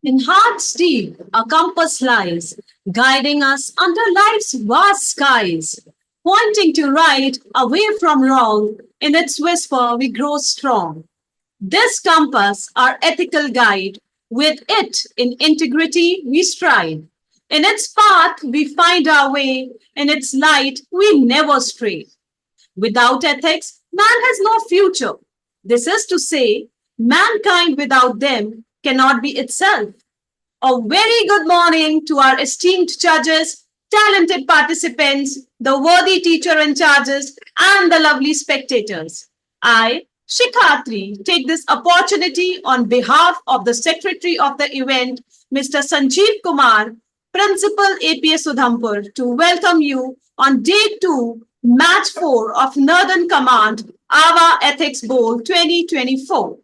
In heart's deep, a compass lies, guiding us under life's vast skies, pointing to right, away from wrong. In its whisper, we grow strong. This compass, our ethical guide, with it in integrity we stride. In its path we find our way, in its light we never stray. Without ethics, man has no future. This is to say, mankind without them cannot be itself. A very good morning to our esteemed judges, talented participants, the worthy teacher in charges, and the lovely spectators. I, Shikhatri, take this opportunity on behalf of the Secretary of the event, Mr. Sanjeev Kumar, Principal APS Udhampur, to welcome you on day 2, match 4 of Northern Command, AWWA Ethics Bowl 2024.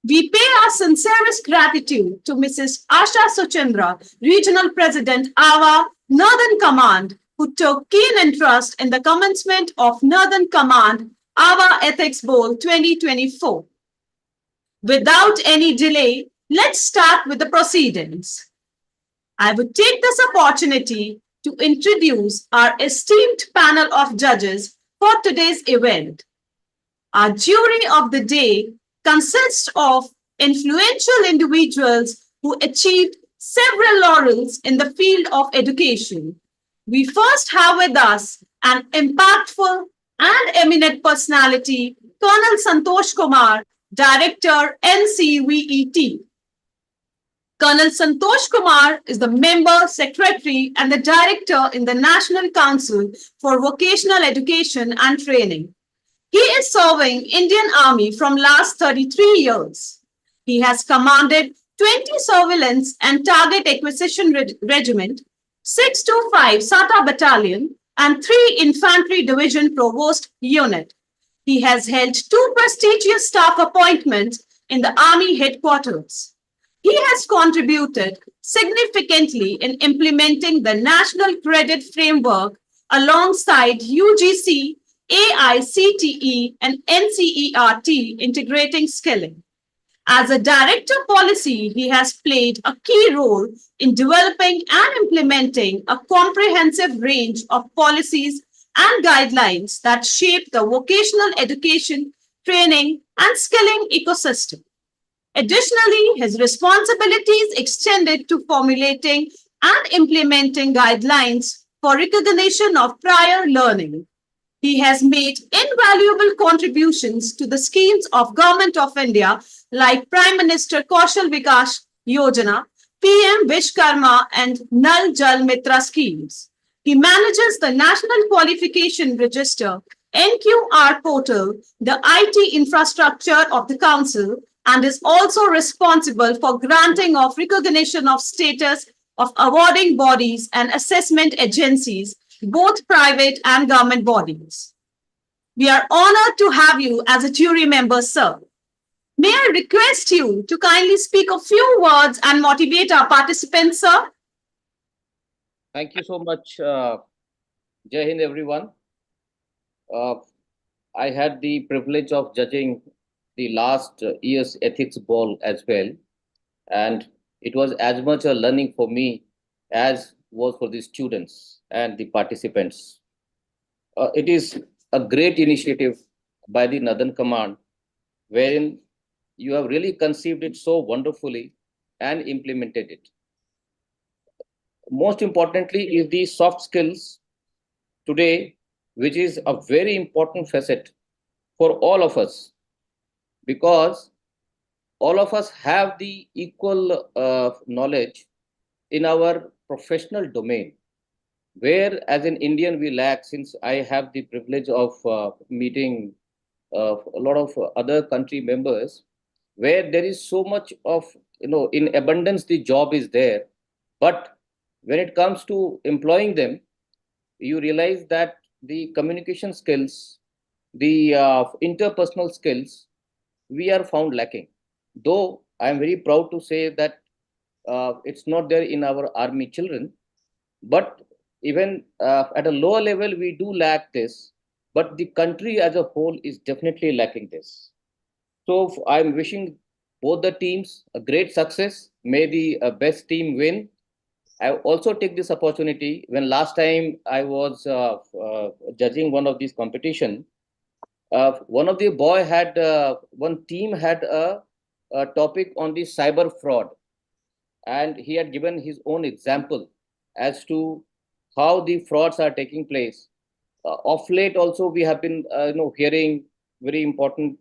We pay our sincerest gratitude to Mrs. Asha Suchandra, Regional President, AWWA Northern Command, who took keen interest in the commencement of Northern Command AWWA Ethics Bowl 2024. Without any delay, let's start with the proceedings. I would take this opportunity to introduce our esteemed panel of judges for today's event. Our jury of the day consists of influential individuals who achieved several laurels in the field of education. We first have with us an impactful and eminent personality, Colonel Santosh Kumar, Director, NCVET. Colonel Santosh Kumar is the member, secretary, and the director in the National Council for Vocational Education and Training. He is serving Indian Army from last 33 years. He has commanded 20 Surveillance and Target Acquisition Regiment, 625 SATA Battalion, and 3 Infantry Division Provost Unit. He has held 2 prestigious staff appointments in the Army headquarters. He has contributed significantly in implementing the National Credit Framework alongside UGC, AICTE, and NCERT integrating skilling. As a director policy, he has played a key role in developing and implementing a comprehensive range of policies and guidelines that shape the vocational education, training, and skilling ecosystem. Additionally, his responsibilities extended to formulating and implementing guidelines for recognition of prior learning. He has made invaluable contributions to the schemes of Government of India like Prime Minister Kaushal Vikas Yojana, PM Vishkarma, and Nal Jal Mitra schemes. He manages the National Qualification Register, NQR portal, the IT infrastructure of the Council, and is also responsible for granting of recognition of status of awarding bodies and assessment agencies, both private and government bodies. We are honored to have you as a jury member, sir. May I request you to kindly speak a few words and motivate our participants, sir? Thank you so much. Jai Hind, everyone. I had the privilege of judging the last year's ethics ball as well. And it was as much a learning for me as was for the students and the participants. It is a great initiative by the Northern Command, wherein you have really conceived it so wonderfully and implemented it. Most importantly is the soft skills today, which is a very important facet for all of us, because all of us have the equal knowledge in our professional domain, where as an Indian we lack, since I have the privilege of meeting a lot of other country members, where there is so much of, in abundance the job is there, but when it comes to employing them, you realize that the communication skills, the interpersonal skills, we are found lacking. Though I am very proud to say that it's not there in our army children, but even at a lower level, we do lack this, but the country as a whole is definitely lacking this. So I'm wishing both the teams a great success. may the best team win. I also take this opportunity when last time I was judging one of these competition. One of the boy had one team had a topic on the cyber fraud, and he had given his own example as to how the frauds are taking place. Of late, also we have been hearing very important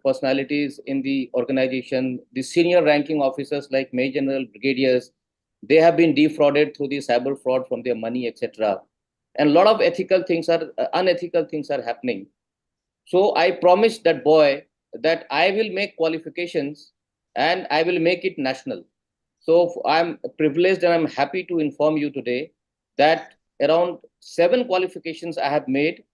personalities in the organization, the senior ranking officers like Major General Brigadiers. They have been defrauded through the cyber fraud from their money, etc. And a lot of ethical things are unethical things are happening. So I promised that boy that I will make qualifications and I will make it national. So I'm privileged and I'm happy to inform you today that around 7 qualifications I have made,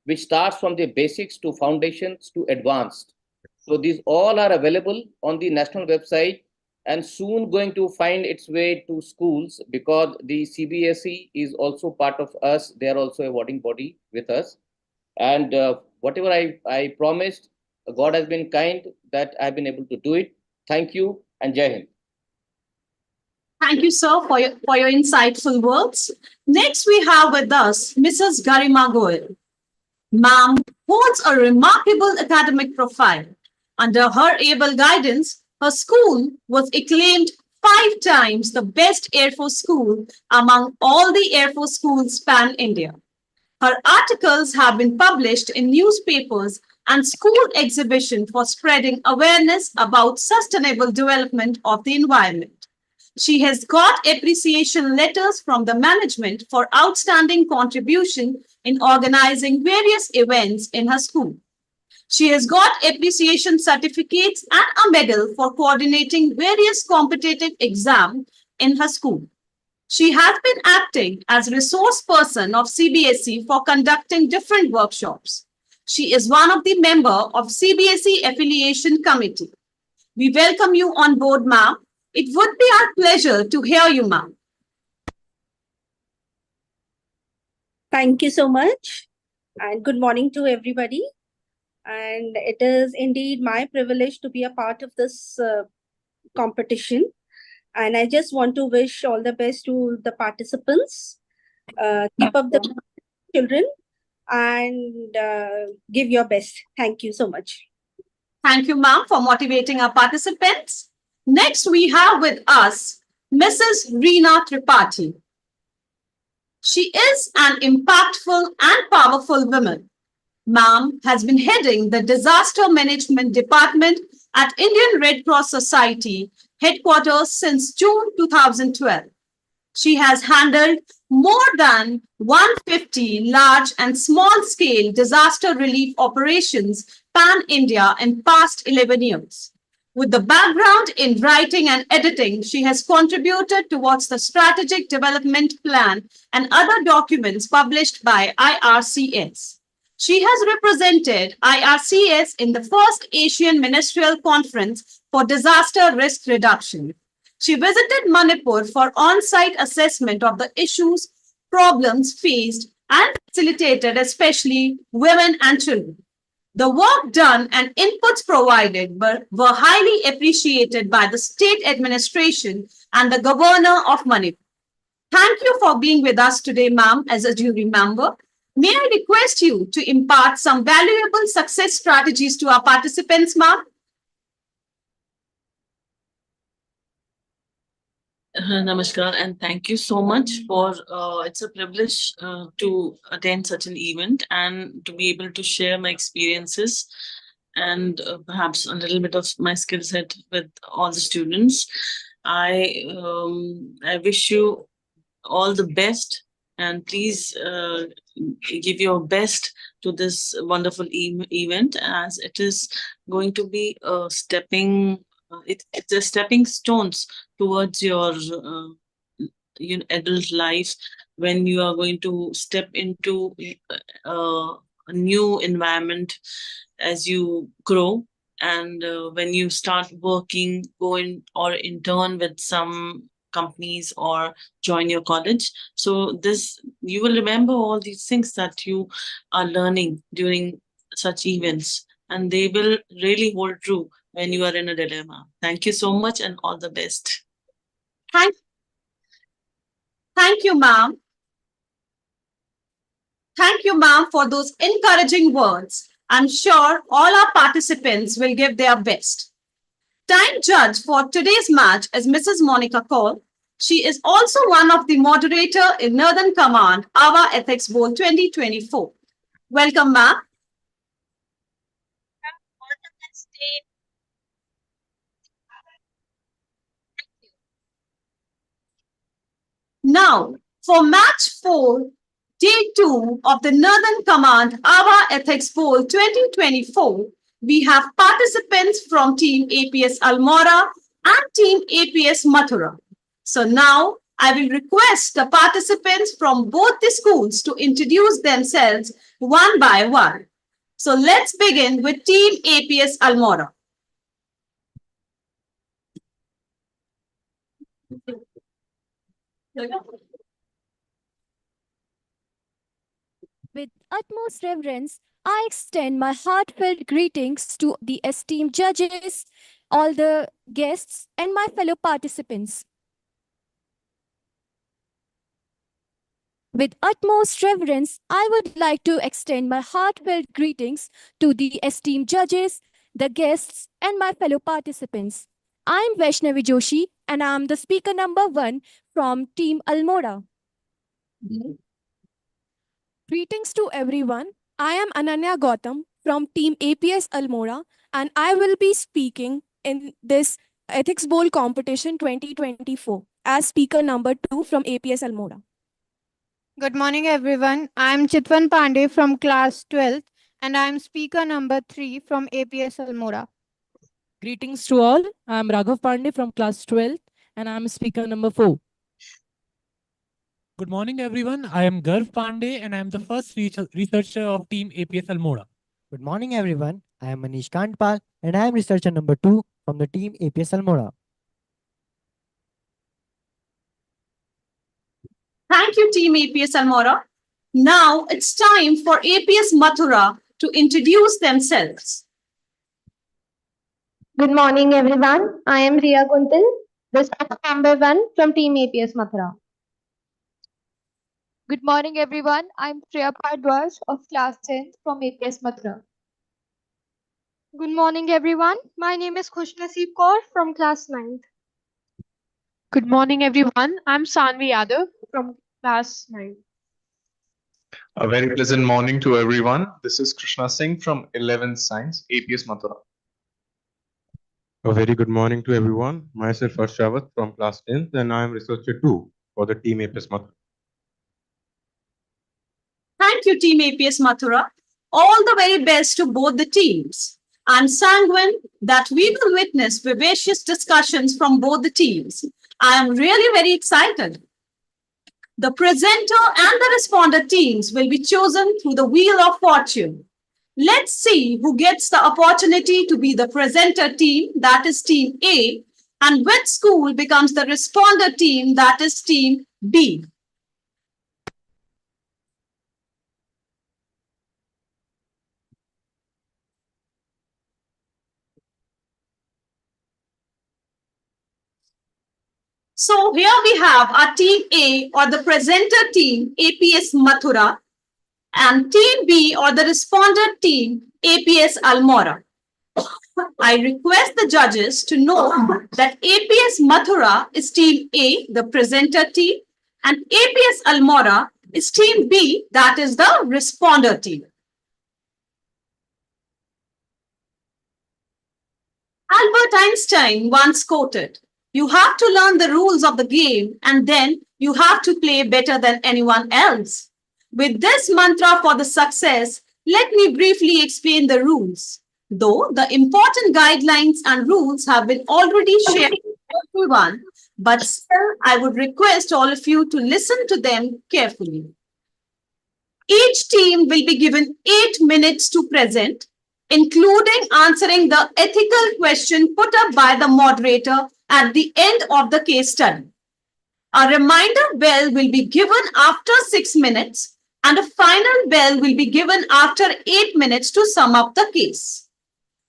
which starts from the basics to foundations to advanced. So these all are available on the national website and soon going to find its way to schools because the CBSE is also part of us. They are also a awarding body with us. And whatever I promised, God has been kind that I've been able to do it. Thank you and Jai Hind. Thank you, sir, for your insightful words. Next, we have with us Mrs. Garima Goel. Ma'am holds a remarkable academic profile. Under her able guidance, her school was acclaimed 5 times the best Air Force school among all the Air Force schools pan India. Her articles have been published in newspapers and school exhibition for spreading awareness about sustainable development of the environment. She has got appreciation letters from the management for outstanding contribution in organizing various events in her school. She has got appreciation certificates and a medal for coordinating various competitive exams in her school. She has been acting as resource person of CBSE for conducting different workshops. She is one of the member of CBSE affiliation committee. We welcome you on board, ma'am. It would be our pleasure to hear you, ma'am. Thank you so much, and good morning to everybody. And it is indeed my privilege to be a part of this competition. And I just want to wish all the best to the participants. Keep up the children and give your best. Thank you so much. Thank you, ma'am, for motivating our participants. Next, we have with us Mrs. Reena Tripathi. She is an impactful and powerful woman. Ma'am has been heading the Disaster Management Department at Indian Red Cross Society headquarters since June 2012. She has handled more than 150 large and small-scale disaster relief operations pan-India in past 11 years. With the background in writing and editing, she has contributed towards the Strategic Development Plan and other documents published by IRCS. She has represented IRCS in the first Asian Ministerial Conference for Disaster Risk Reduction. She visited Manipur for on-site assessment of the issues, problems faced, and facilitated especially women and children. The work done and inputs provided were highly appreciated by the state administration and the governor of Manipur. Thank you for being with us today, ma'am, as a jury member. May I request you to impart some valuable success strategies to our participants, ma'am? Namaskar, and thank you so much for it's a privilege to attend such an event and to be able to share my experiences and perhaps a little bit of my skill set with all the students. I wish you all the best, and please give your best to this wonderful event, as it is going to be a stepping it's a stepping stones towards your adult life, when you are going to step into a new environment as you grow, and when you start working, go in or intern with some companies or join your college. So this, you will remember all these things that you are learning during such events, and they will really hold true when you are in a dilemma. Thank you so much and all the best. Thank, thank you, ma'am. Thank you, ma'am, for those encouraging words. I'm sure all our participants will give their best. Time judge for today's match is Mrs. Monica Cole. She is also one of the moderator in Northern Command, AWWA Ethics Bowl 2024. Welcome, ma'am. Now, for match 4, day 2 of the Northern Command AWWA Ethics Bowl 2024, we have participants from Team APS Almora and Team APS Mathura. So now, I will request the participants from both the schools to introduce themselves one by one. So let's begin with Team APS Almora. With utmost reverence, I extend my heartfelt greetings to the esteemed judges, all the guests, and my fellow participants. With utmost reverence, I would like to extend my heartfelt greetings to the esteemed judges, the guests, and my fellow participants. I'm Vaishnavi Joshi, and I'm the speaker number 1 from Team Almora. Greetings to everyone. I am Ananya Gautam from Team APS Almora, and I will be speaking in this Ethics Bowl Competition 2024 as speaker number 2 from APS Almora. Good morning, everyone. I'm Chitwan Pandey from class 12th, and I'm speaker number 3 from APS Almora. Greetings to all. I'm Raghav Pandey from class 12th, and I'm speaker number 4. Good morning, everyone. I am Garv Pandey, and I am the first researcher of Team APS Almora. Good morning, everyone. I am Manish Kantpal, and I am researcher number 2 from the Team APS Almora. Thank you, Team APS Almora. Now it's time for APS Mathura to introduce themselves. Good morning, everyone. I am Riya Kuntal, researcher number 1 from Team APS Mathura. Good morning, everyone. I'm Priya Bhardwaj of class 10th from APS Mathura. Good morning, everyone. My name is Khushnasib Kaur from class 9th. Good morning, everyone. I'm Sanvi Yadav from class 9. A very pleasant morning to everyone. This is Krishna Singh from 11th Science, APS Mathura. A very good morning to everyone. Myself Arshavat from class 10th, and I am researcher 2 for the Team APS Mathura. Thank you, Team APS Mathura. All the very best to both the teams. I'm sanguine that we will witness vivacious discussions from both the teams. I am really very excited. The presenter and the responder teams will be chosen through the Wheel of Fortune. Let's see who gets the opportunity to be the presenter team, that is Team A, and which school becomes the responder team, that is Team B. So here we have our Team A or the presenter team, APS Mathura, and Team B or the responder team, APS Almora. I request the judges to know that APS Mathura is Team A, the presenter team, and APS Almora is Team B, that is the responder team. Albert Einstein once quoted, "You have to learn the rules of the game and then you have to play better than anyone else." With this mantra for the success, let me briefly explain the rules. Though the important guidelines and rules have been already shared with everyone, but still I would request all of you to listen to them carefully. Each team will be given 8 minutes to present, including answering the ethical question put up by the moderator at the end of the case study. A reminder bell will be given after 6 minutes, and a final bell will be given after 8 minutes to sum up the case.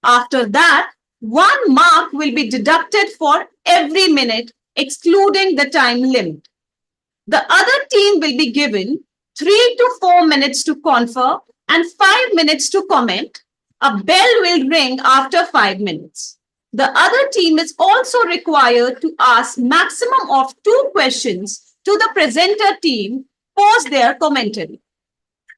After that, 1 mark will be deducted for every minute excluding the time limit. The other team will be given 3 to 4 minutes to confer and 5 minutes to comment. A bell will ring after 5 minutes. The other team is also required to ask maximum of 2 questions to the presenter team post their commentary.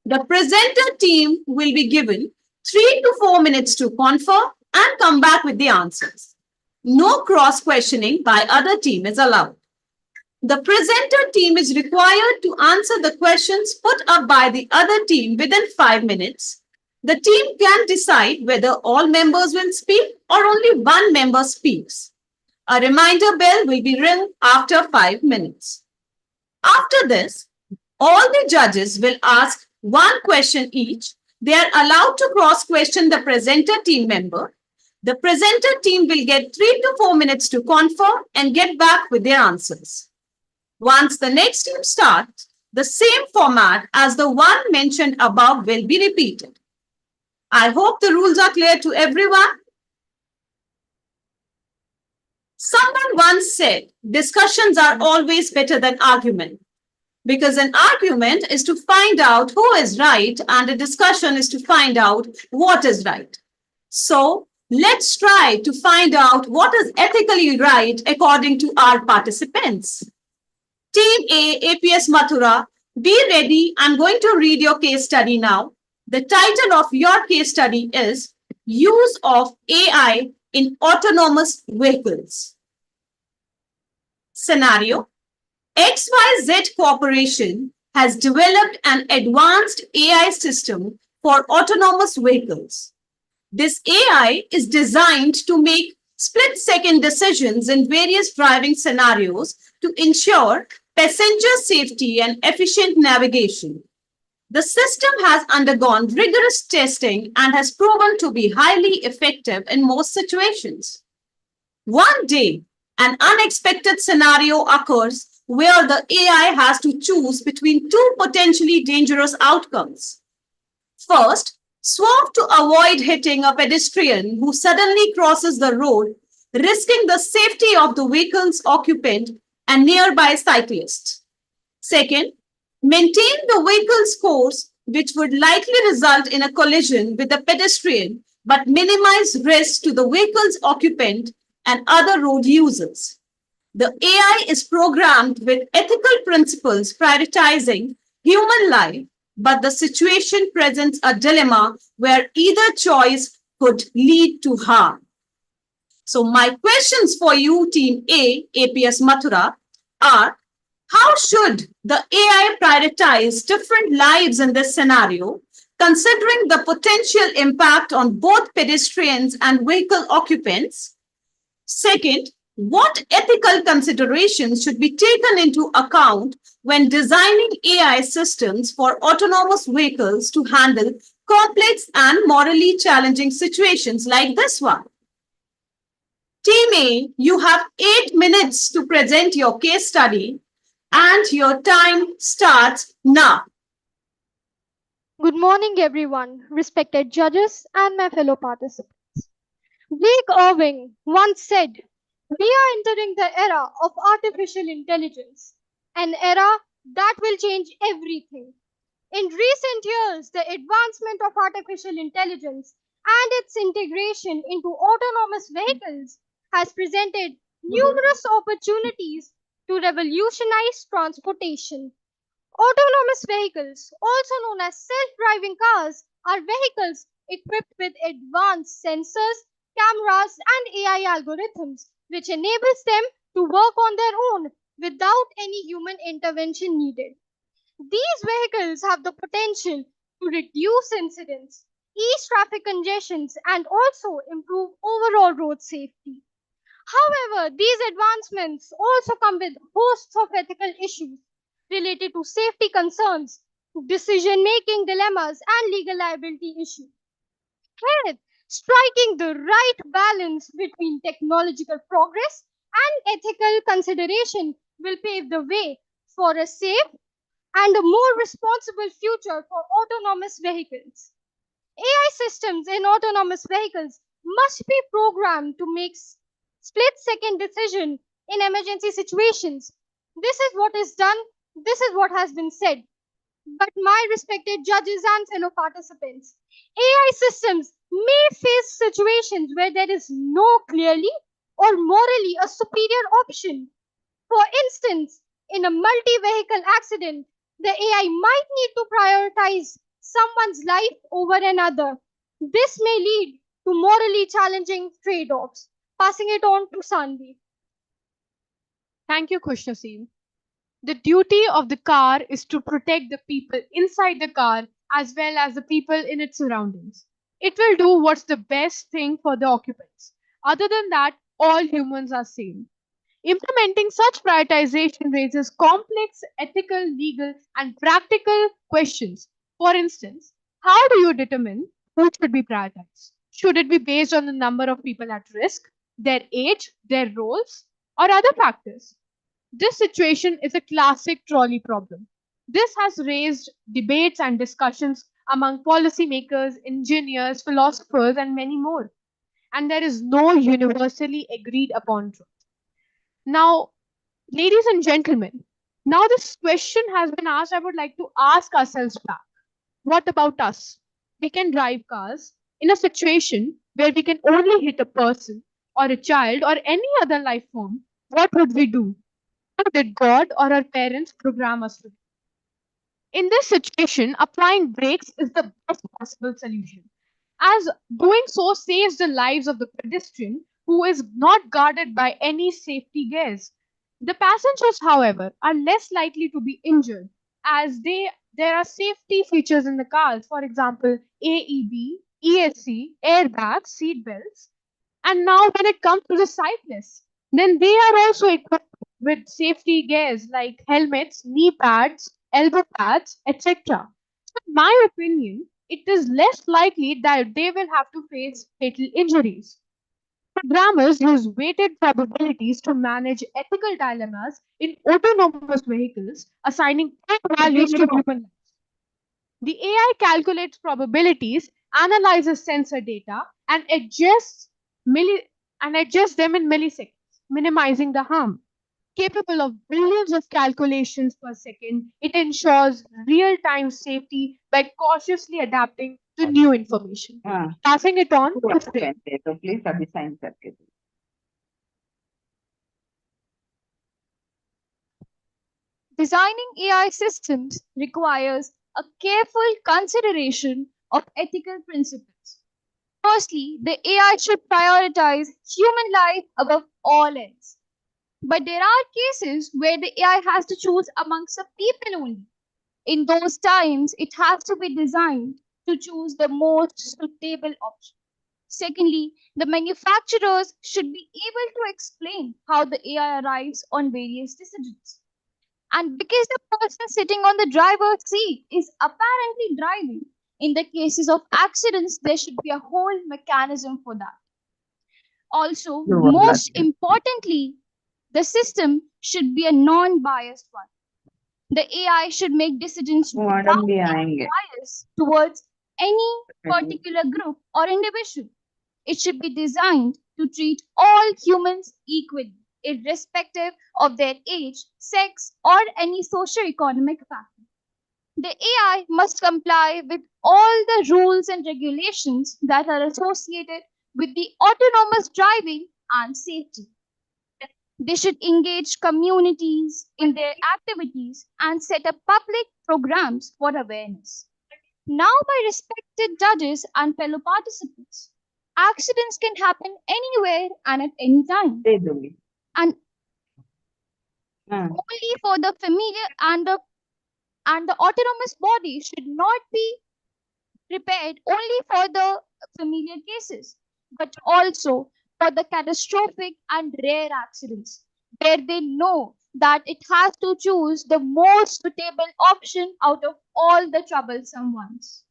The presenter team will be given 3 to 4 minutes to confer and come back with the answers. No cross-questioning by other team is allowed. The presenter team is required to answer the questions put up by the other team within 5 minutes. The team can decide whether all members will speak or only one member speaks. A reminder bell will be rung after 5 minutes. After this, all the judges will ask one question each. They are allowed to cross-question the presenter team member. The presenter team will get 3 to 4 minutes to confer and get back with their answers. Once the next team starts, the same format as the one mentioned above will be repeated. I hope the rules are clear to everyone. Someone once said, discussions are always better than argument, because an argument is to find out who is right and a discussion is to find out what is right. So let's try to find out what is ethically right according to our participants. Team A, APS Mathura, be ready. I'm going to read your case study now. The title of your case study is Use of AI in Autonomous Vehicles. Scenario: XYZ Corporation has developed an advanced AI system for autonomous vehicles. This AI is designed to make split-second decisions in various driving scenarios to ensure passenger safety and efficient navigation. The system has undergone rigorous testing and has proven to be highly effective in most situations. One day, an unexpected scenario occurs where the AI has to choose between two potentially dangerous outcomes. First, swerve to avoid hitting a pedestrian who suddenly crosses the road, risking the safety of the vehicle's occupant and nearby cyclists. Second, maintain the vehicle's course, which would likely result in a collision with the pedestrian, but minimize risk to the vehicle's occupant and other road users. The AI is programmed with ethical principles prioritizing human life, but the situation presents a dilemma where either choice could lead to harm. So my questions for you, Team A, APS Mathura, are: how should the AI prioritize different lives in this scenario, considering the potential impact on both pedestrians and vehicle occupants? Second, what ethical considerations should be taken into account when designing AI systems for autonomous vehicles to handle complex and morally challenging situations like this one? Team A, you have 8 minutes to present your case study, and your time starts now. Good morning, everyone, respected judges and my fellow participants. Blake Irving once said, "We are entering the era of artificial intelligence, an era that will change everything." In recent years, the advancement of artificial intelligence and its integration into autonomous vehicles has presented numerous opportunities to revolutionize transportation. Autonomous vehicles, also known as self-driving cars, are vehicles equipped with advanced sensors, cameras, and AI algorithms, which enables them to work on their own without any human intervention needed. These vehicles have the potential to reduce incidents, ease traffic congestions, and also improve overall road safety. However, these advancements also come with hosts of ethical issues related to safety concerns, decision-making dilemmas, and legal liability issues. Hence, striking the right balance between technological progress and ethical consideration will pave the way for a safe and a more responsible future for autonomous vehicles. AI systems in autonomous vehicles must be programmed to make split-second decisions in emergency situations. This is what is done. This is what has been said. But my respected judges and fellow participants, AI systems may face situations where there is no clearly or morally a superior option. For instance, in a multi-vehicle accident, the AI might need to prioritize someone's life over another. This may lead to morally challenging trade-offs. Passing it on to Sanvi. Thank you, Kushnasim. The duty of the car is to protect the people inside the car as well as the people in its surroundings. It will do what's the best thing for the occupants. Other than that, all humans are same. Implementing such prioritization raises complex ethical, legal, and practical questions. For instance, how do you determine who should be prioritized? Should it be based on the number of people at risk, their age, their roles, or other factors? This situation is a classic trolley problem. This has raised debates and discussions among policymakers, engineers, philosophers, and many more. And there is no universally agreed upon truth. Now, ladies and gentlemen, now this question has been asked, I would like to ask ourselves back. What about us? We can drive cars in a situation where we can only hit a person or a child or any other life form. What would we do? How did God or our parents program us to do? In this situation, applying brakes is the best possible solution, as doing so saves the lives of the pedestrian who is not guarded by any safety gears. The passengers, however, are less likely to be injured as there are safety features in the cars, for example, AEB, ESC, airbags, seat belts. And now when it comes to the cyclists, then they are also equipped with safety gears like helmets, knee pads, elbow pads, etc. So in my opinion, it is less likely that they will have to face fatal injuries. Programmers use weighted probabilities to manage ethical dilemmas in autonomous vehicles, assigning values to human lives. The AI calculates probabilities, analyzes sensor data, and adjusts them in milliseconds, minimizing the harm. Capable of billions of calculations per second, it ensures real-time safety by cautiously adapting to new information. Passing it on to Priya. So please assign circuit. Designing AI systems requires a careful consideration of ethical principles. Firstly, the AI should prioritize human life above all else. But there are cases where the AI has to choose amongst the people only. In those times, it has to be designed to choose the most suitable option. Secondly, the manufacturers should be able to explain how the AI arrives on various decisions. And because the person sitting on the driver's seat is apparently driving, in the cases of accidents, there should be a whole mechanism for that. Also, most importantly, the system should be a non-biased one. The AI should make decisions without any bias towards any particular group or individual. It should be designed to treat all humans equally, irrespective of their age, sex, or any socio-economic factor. The AI must comply with all the rules and regulations that are associated with the autonomous driving and safety. They should engage communities in their activities and set up public programs for awareness. Now, my respected judges and fellow participants, accidents can happen anywhere and at any time. And only for the familiar and the autonomous body should not be prepared only for the familiar cases, but also for the catastrophic and rare accidents where they know that it has to choose the most suitable option out of all the troublesome ones.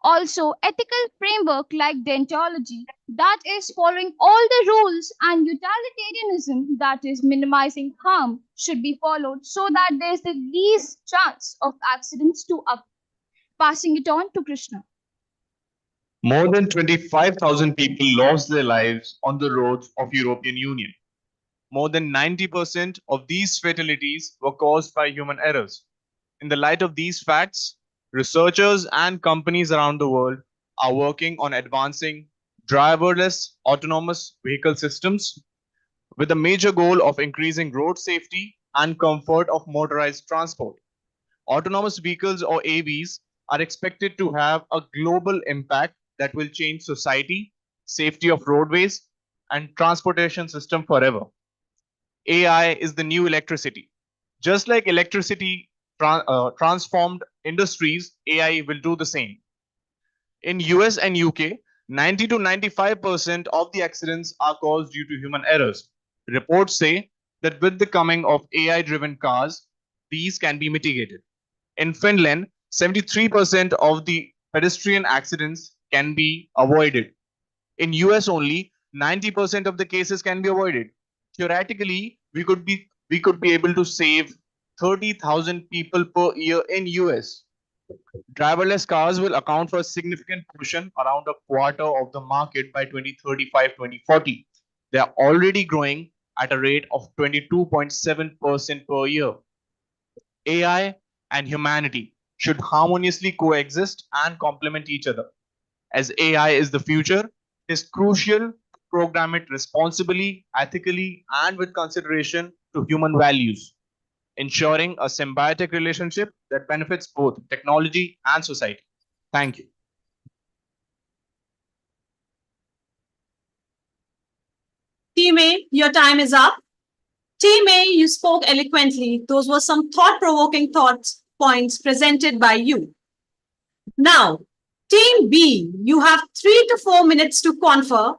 Also, ethical framework like deontology that is following all the rules and utilitarianism that is minimizing harm should be followed so that there's the least chance of accidents to occur. Passing it on to Krishna. More than 25,000 people lost their lives on the roads of European Union. more than 90% of these fatalities were caused by human errors. In the light of these facts, researchers and companies around the world are working on advancing driverless autonomous vehicle systems with a major goal of increasing road safety and comfort of motorized transport. Autonomous vehicles or AVs are expected to have a global impact that will change society, safety of roadways, and transportation system forever. AI is the new electricity. Just like electricity transformed industries, AI will do the same. In US and UK, 90 to 95% of the accidents are caused due to human errors. Reports say that with the coming of AI driven cars, these can be mitigated. In Finland, 73% of the pedestrian accidents can be avoided. In US only, 90% of the cases can be avoided. Theoretically, we could be able to save 30,000 people per year in US. Driverless cars will account for a significant portion, around a quarter of the market by 2035, 2040. They are already growing at a rate of 22.7% per year. AI and humanity should harmoniously coexist and complement each other. As AI is the future, it is crucial to program it responsibly, ethically, and with consideration to human values, ensuring a symbiotic relationship that benefits both technology and society. Thank you. Team A, your time is up. Team A, you spoke eloquently. Those were some thought-provoking thoughts points presented by you. Now, Team B, you have 3 to 4 minutes to confer,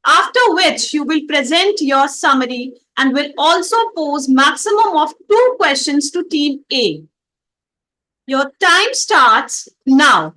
after which you will present your summary and will also pose maximum of 2 questions to Team A. Your time starts now.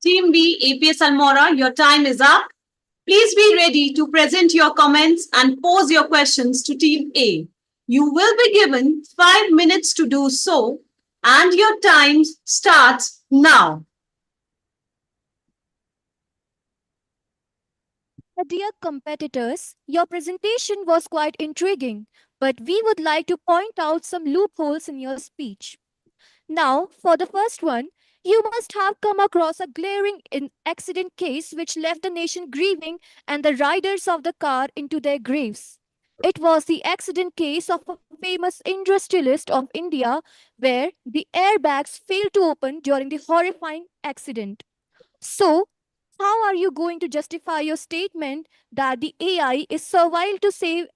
Team B, APS Almora, your time is up. Please be ready to present your comments and pose your questions to Team A. You will be given 5 minutes to do so, and your time starts now. Dear competitors, your presentation was quite intriguing, but we would like to point out some loopholes in your speech. Now, for the first one, you must have come across a glaring accident case which left the nation grieving and the riders of the car into their graves. It was the accident case of a famous industrialist of India where the airbags failed to open during the horrifying accident. So, how are you going to justify your statement that the AI is servile to save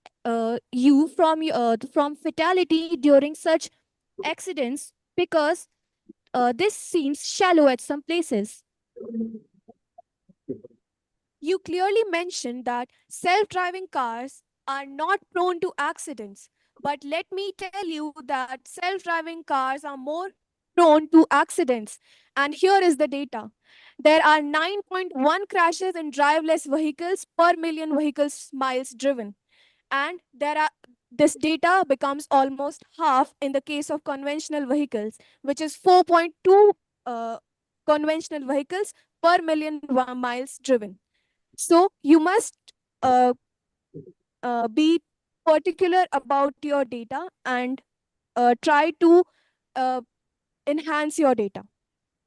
you from fatality during such accidents? Because this seems shallow at some places. You clearly mentioned that self driving cars are not prone to accidents. But let me tell you that self driving cars are more prone to accidents. And here is the data there are 9.1 crashes in driverless vehicles per million vehicles miles driven. And this data becomes almost half in the case of conventional vehicles, which is 4.2 conventional vehicles per million miles driven. So you must uh, be particular about your data and try to uh, enhance your data.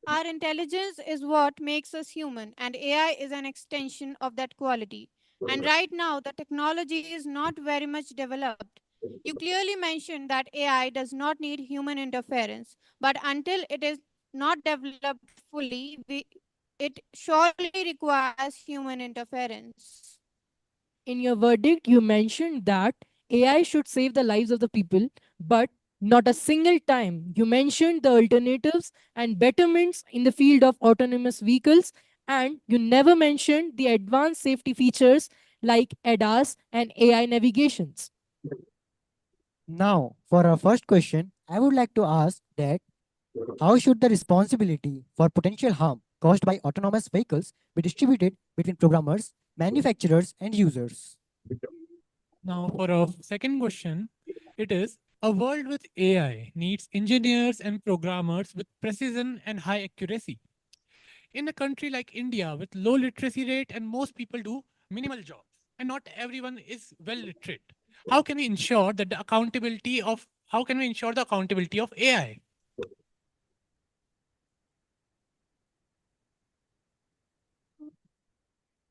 Our intelligence is what makes us human, and AI is an extension of that quality. And right now, the technology is not very much developed. You clearly mentioned that AI does not need human interference, but until it is not developed fully, it surely requires human interference. In your verdict, you mentioned that AI should save the lives of the people, but not a single time you mentioned the alternatives and betterments in the field of autonomous vehicles, and you never mentioned the advanced safety features like ADAS and AI navigations. Now, for our first question, I would like to ask that how should the responsibility for potential harm caused by autonomous vehicles be distributed between programmers, manufacturers, and users? Now, for our second question, it is a world with AI needs engineers and programmers with precision and high accuracy. In a country like India with low literacy rate and most people do minimal jobs and not everyone is well literate, how can we ensure that the accountability of how can we ensure the accountability of AI?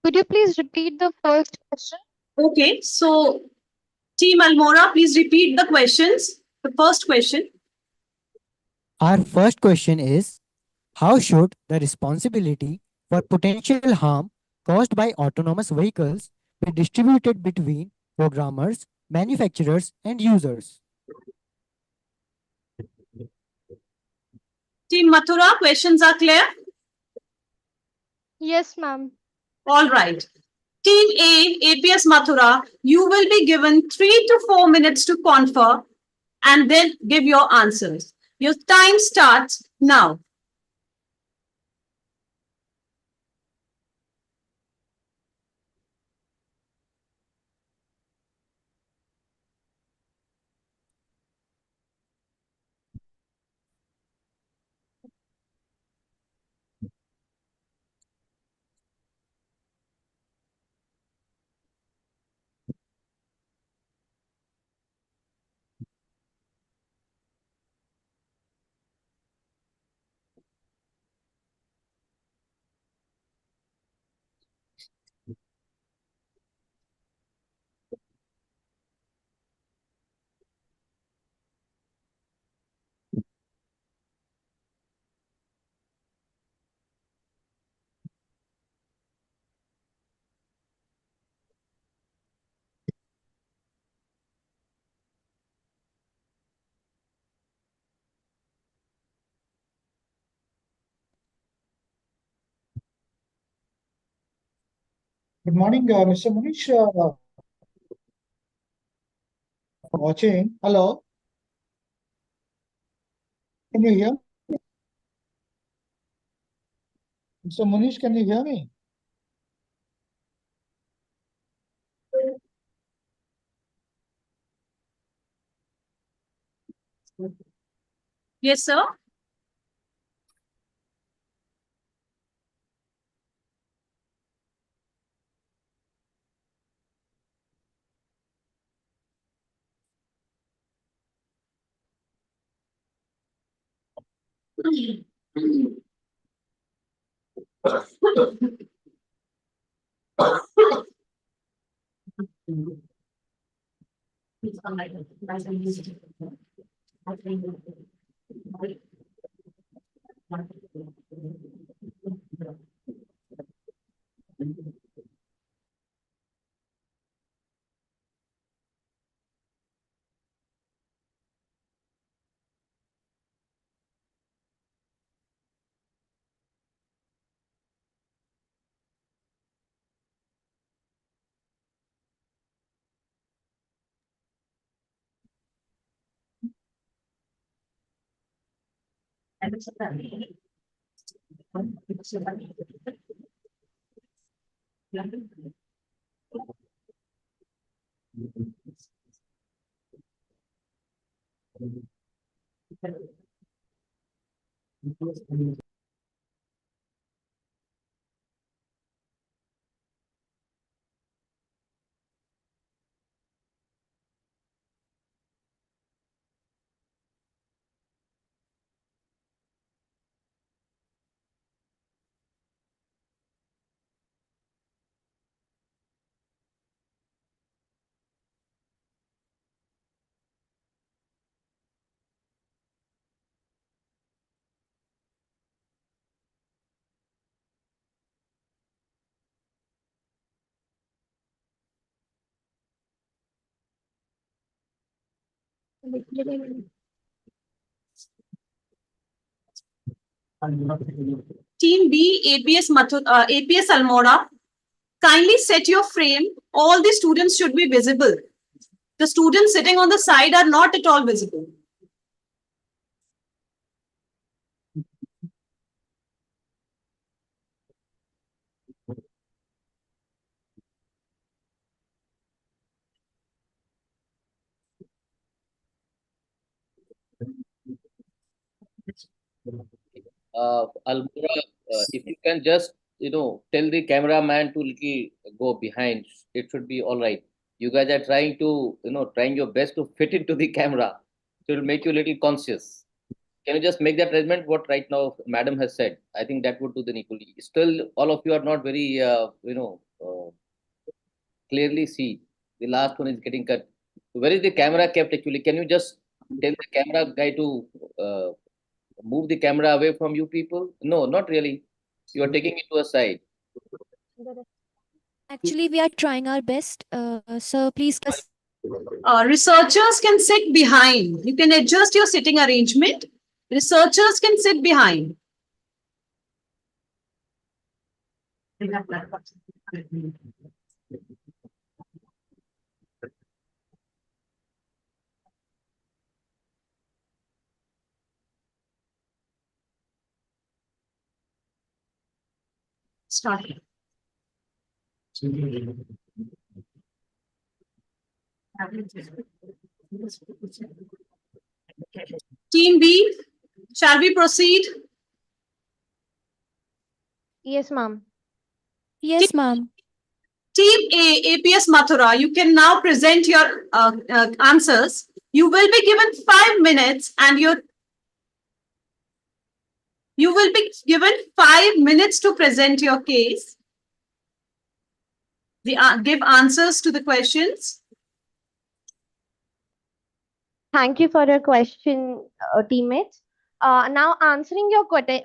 Could you please repeat the first question? Okay, so Team Almora, please repeat the questions. The first question. Our first question is, how should the responsibility for potential harm caused by autonomous vehicles be distributed between programmers, manufacturers, and users? Team Mathura, questions are clear? Yes, ma'am. All right. Team A, APS Mathura, you will be given 3 to 4 minutes to confer and then give your answers. Your time starts now. Good morning, Mr. Manish. Watching. Hello. Can you hear? Mr. Munish, can you hear me? Yes, sir. Team B, APS Almora, kindly set your frame. All the students should be visible. The students sitting on the side are not at all visible. Almora, if you can just tell the cameraman to little go behind, it should be all right. You guys are trying to trying your best to fit into the camera, so it will make you a little conscious. Can you just make that arrangement? What right now Madam has said, I think that would do the equally. Still, all of you are not very clearly see. The last one is getting cut. Where is the camera kept actually? Can you just tell the camera guy to uh, move the camera away from you people? No, not really. You are taking it to a side. Actually, we are trying our best. So please. Researchers can sit behind. You can adjust your sitting arrangement. Researchers can sit behind. Start. Team B, shall we proceed? Yes, ma'am. Yes, ma'am. Team A, APS Mathura, you can now present your answers. You will be given 5 minutes and you will be given 5 minutes to present your case. Give answers to the questions. Thank you for your question, teammates. Now answering your question,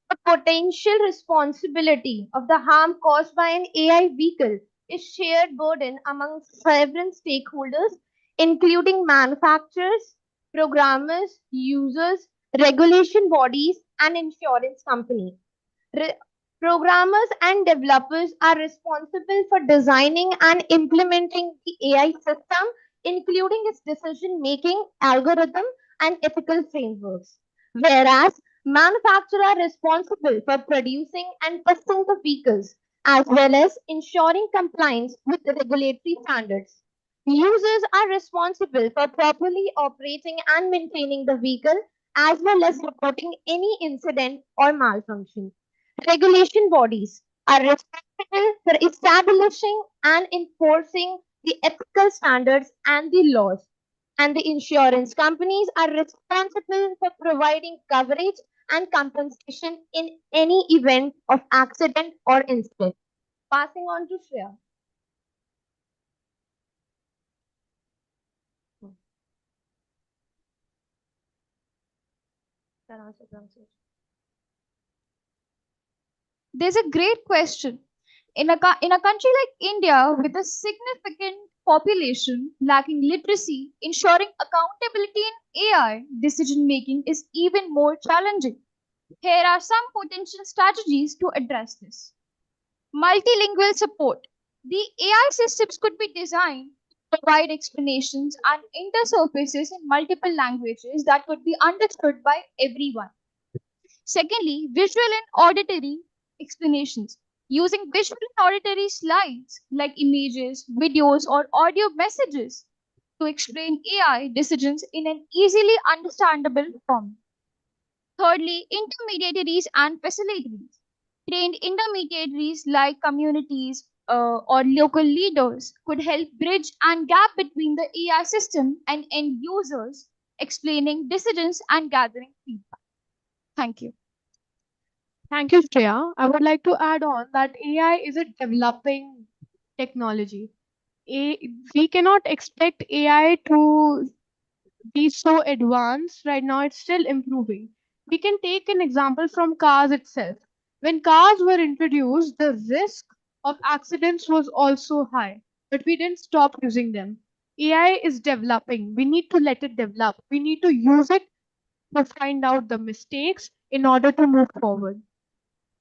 the potential responsibility of the harm caused by an AI vehicle is shared burden among several stakeholders, including manufacturers, programmers, users, regulation bodies, and insurance companies. Re- Programmers and developers are responsible for designing and implementing the AI system, including its decision making algorithm and ethical frameworks. Whereas Manufacturers are responsible for producing and testing the vehicles as well as ensuring compliance with the regulatory standards. Users are responsible for properly operating and maintaining the vehicle as well as reporting any incident or malfunction. Regulation bodies are responsible for establishing and enforcing the ethical standards and the laws. And the insurance companies are responsible for providing coverage and compensation in any event of accident or incident. Passing on to Shreya. There's a great question. In a country like India, with a significant population lacking literacy, ensuring accountability in AI decision making is even more challenging. Here are some potential strategies to address this. Multilingual support. The AI systems could be designed to provide explanations and intersurfaces in multiple languages that could be understood by everyone. Secondly, visual and auditory explanations. Using visual and auditory slides like images, videos, or audio messages to explain AI decisions in an easily understandable form. Thirdly, intermediaries and facilitators. Trained intermediaries like communities or local leaders could help bridge and gap between the AI system and end users, explaining decisions and gathering feedback. Thank you. Thank you, Shreya. I would like to add on that AI is a developing technology. We cannot expect AI to be so advanced. Right now, it's still improving. We can take an example from cars itself. When cars were introduced, the risk of accidents was also high, but we didn't stop using them. AI is developing. We need to let it develop. We need to use it to find out the mistakes in order to move forward.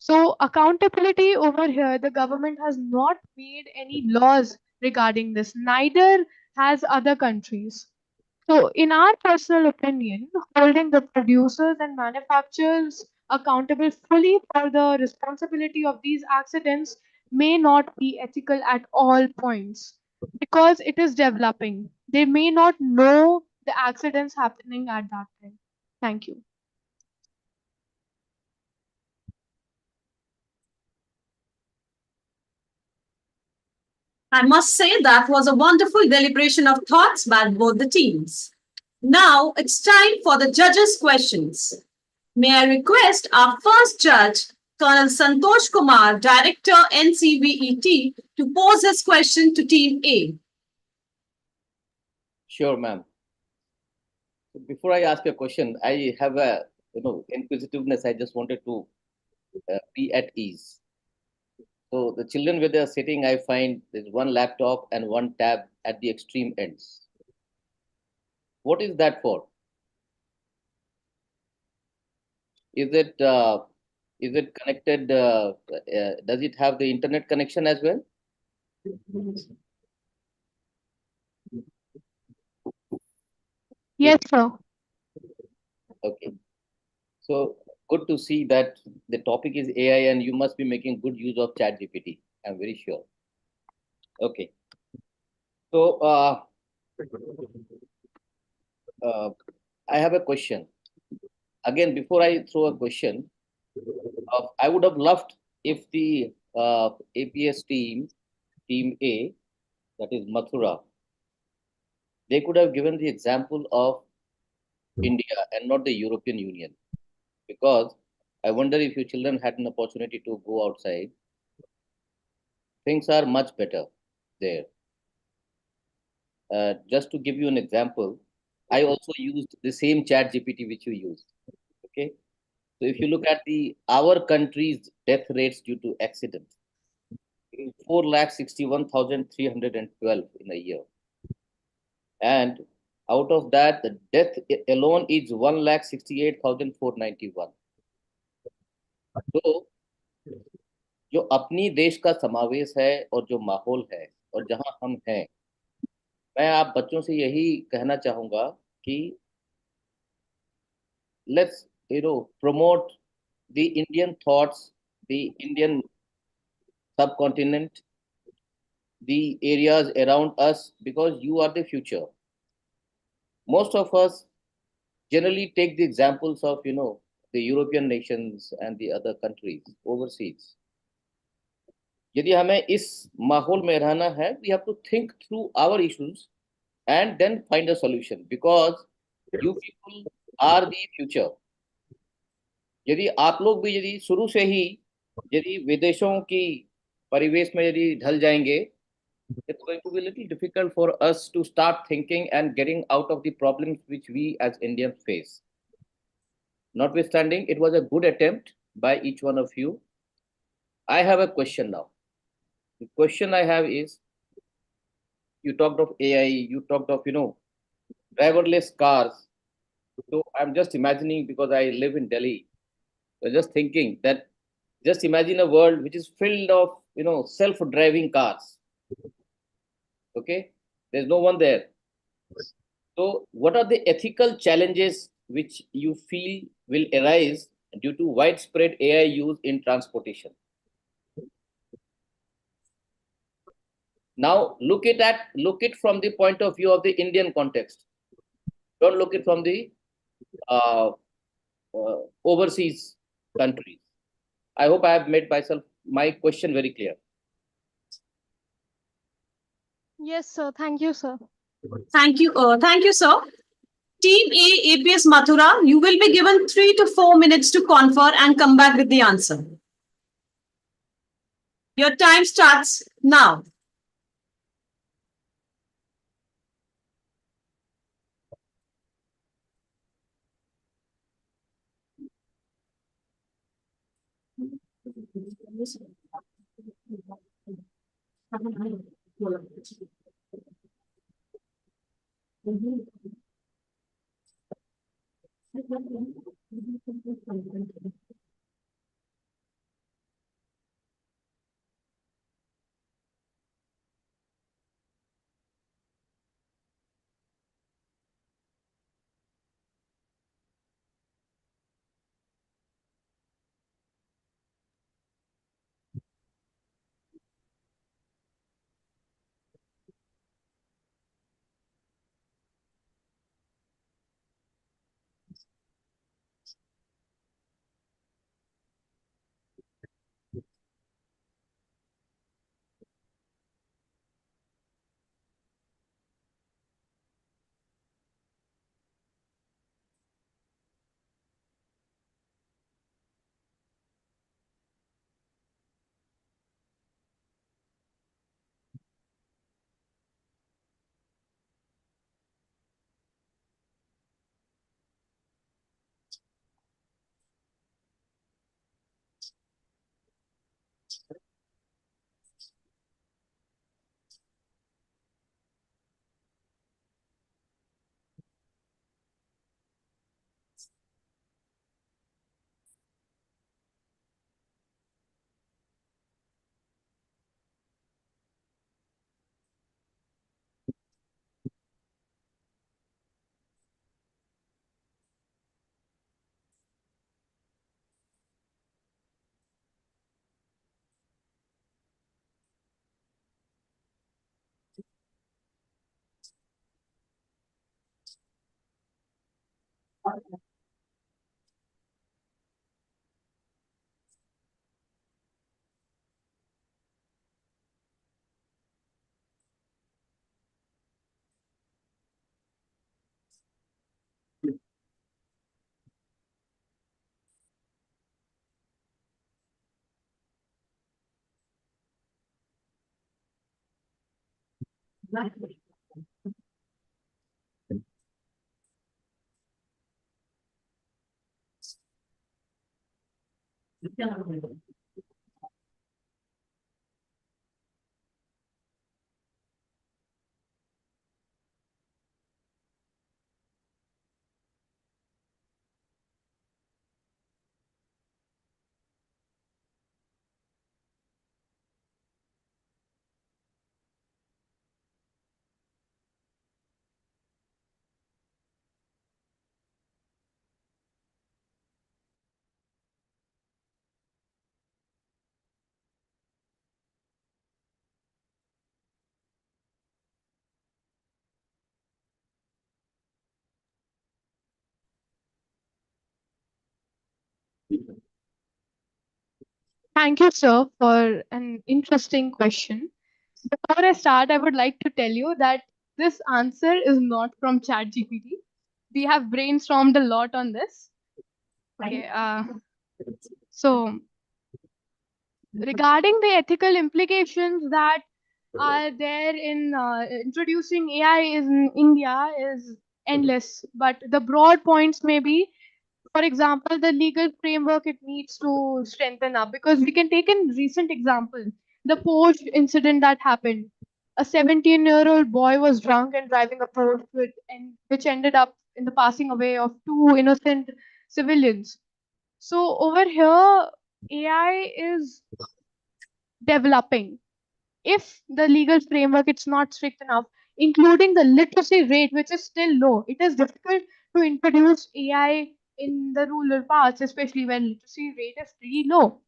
So, accountability over here, the government has not made any laws regarding this, neither has other countries. So, in our personal opinion, holding the producers and manufacturers accountable fully for the responsibility of these accidents may not be ethical at all points because it is developing. They may not know the accidents happening at that time. Thank you. I must say that was a wonderful deliberation of thoughts by both the teams. Now it's time for the judges' questions. May I request our first judge, Colonel Santosh Kumar, Director NCVET, to pose his question to Team A. Sure, ma'am. Before I ask a question, I have a inquisitiveness. I just wanted to be at ease. So the children where they are sitting, I find there's one laptop and one tab at the extreme ends. What is that for? Is it connected? Does it have the internet connection as well? Yes, sir. Okay. So good to see that the topic is AI and you must be making good use of ChatGPT. I'm very sure. Okay. So I have a question. Again, before I throw a question, I would have loved if the APS team, Team A, that is Mathura, they could have given the example of India and not the European Union. Because I wonder if your children had an opportunity to go outside, things are much better there. Just to give you an example, I also used the same chat GPT which you used. Okay. So if you look at our country's death rates due to accidents, 4,61,312 in a year. And out of that, the death alone is 1,68,491. तो जो अपनी देश का समावेश है और जो माहौल है और जहां हम हैं, मैं आप बच्चों से यही कहना चाहूंगा कि let's promote the Indian thoughts, the Indian subcontinent, the areas around us, because you are the future. Most of us generally take the examples of the European nations and the other countries overseas. यदि हमें इस माहौल में रहना है, we have to think through our issues and then find a solution, because you people are the future. यदि आप लोग भी यदि शुरू से ही यदि विदेशों की परिवेश में यदि ढल जाएंगे, it's going to be a little difficult for us to start thinking and getting out of the problems which we as Indians face. Notwithstanding, it was a good attempt by each one of you. I have a question now. The question I have is, you talked of AI, you talked of driverless cars. So I'm just imagining, because I live in Delhi, so just thinking that, just imagine a world which is filled of self-driving cars. Okay, there's no one there. So what are the ethical challenges which you feel will arise due to widespread AI use in transportation? Now look it from the point of view of the Indian context. Don't look it from the uh, overseas countries. I hope I have made my question very clear. Yes, sir. Thank you, sir. Thank you, sir. Team A, APS Mathura, you will be given 3 to 4 minutes to confer and come back with the answer. Your time starts now. Thank you, sir, for an interesting question. Before I start, I would like to tell you that this answer is not from ChatGPT. We have brainstormed a lot on this. Okay, so regarding the ethical implications that are there in introducing AI in India is endless, but the broad points may be, for example, the legal framework it needs to strengthen up, because we can take a recent example, the Porsche incident that happened. A 17-year-old boy was drunk and driving a Porsche, which ended up in the passing away of two innocent civilians. So over here, AI is developing. If the legal framework it's not strict enough, including the literacy rate, which is still low, it is difficult to introduce AI in the rural parts, especially when literacy rate is pretty low.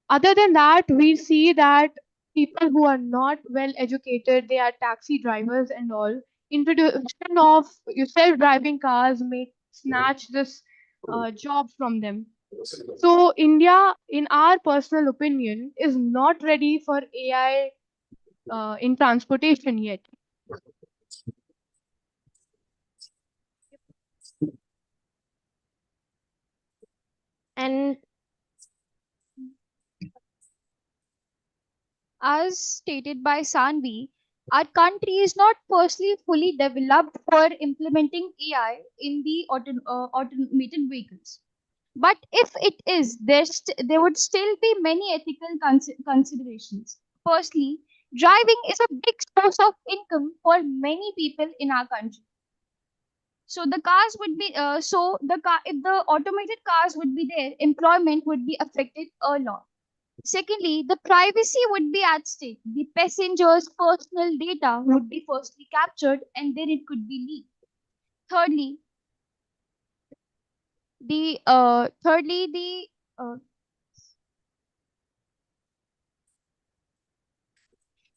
Other than that, we see that people who are not well educated, they are taxi drivers and all. Introduction of self-driving cars may snatch this job from them. So India, in our personal opinion, is not ready for AI in transportation yet. And as stated by Sanvi, our country is not firstly fully developed for implementing AI in the automated vehicles. But if it is, there would still be many ethical considerations. Firstly, driving is a big source of income for many people in our country. So the cars would be so the car if the automated cars would be there, employment would be affected a lot. Secondly, the privacy would be at stake. The passenger's personal data would be firstly captured and then it could be leaked. Thirdly, the thirdly the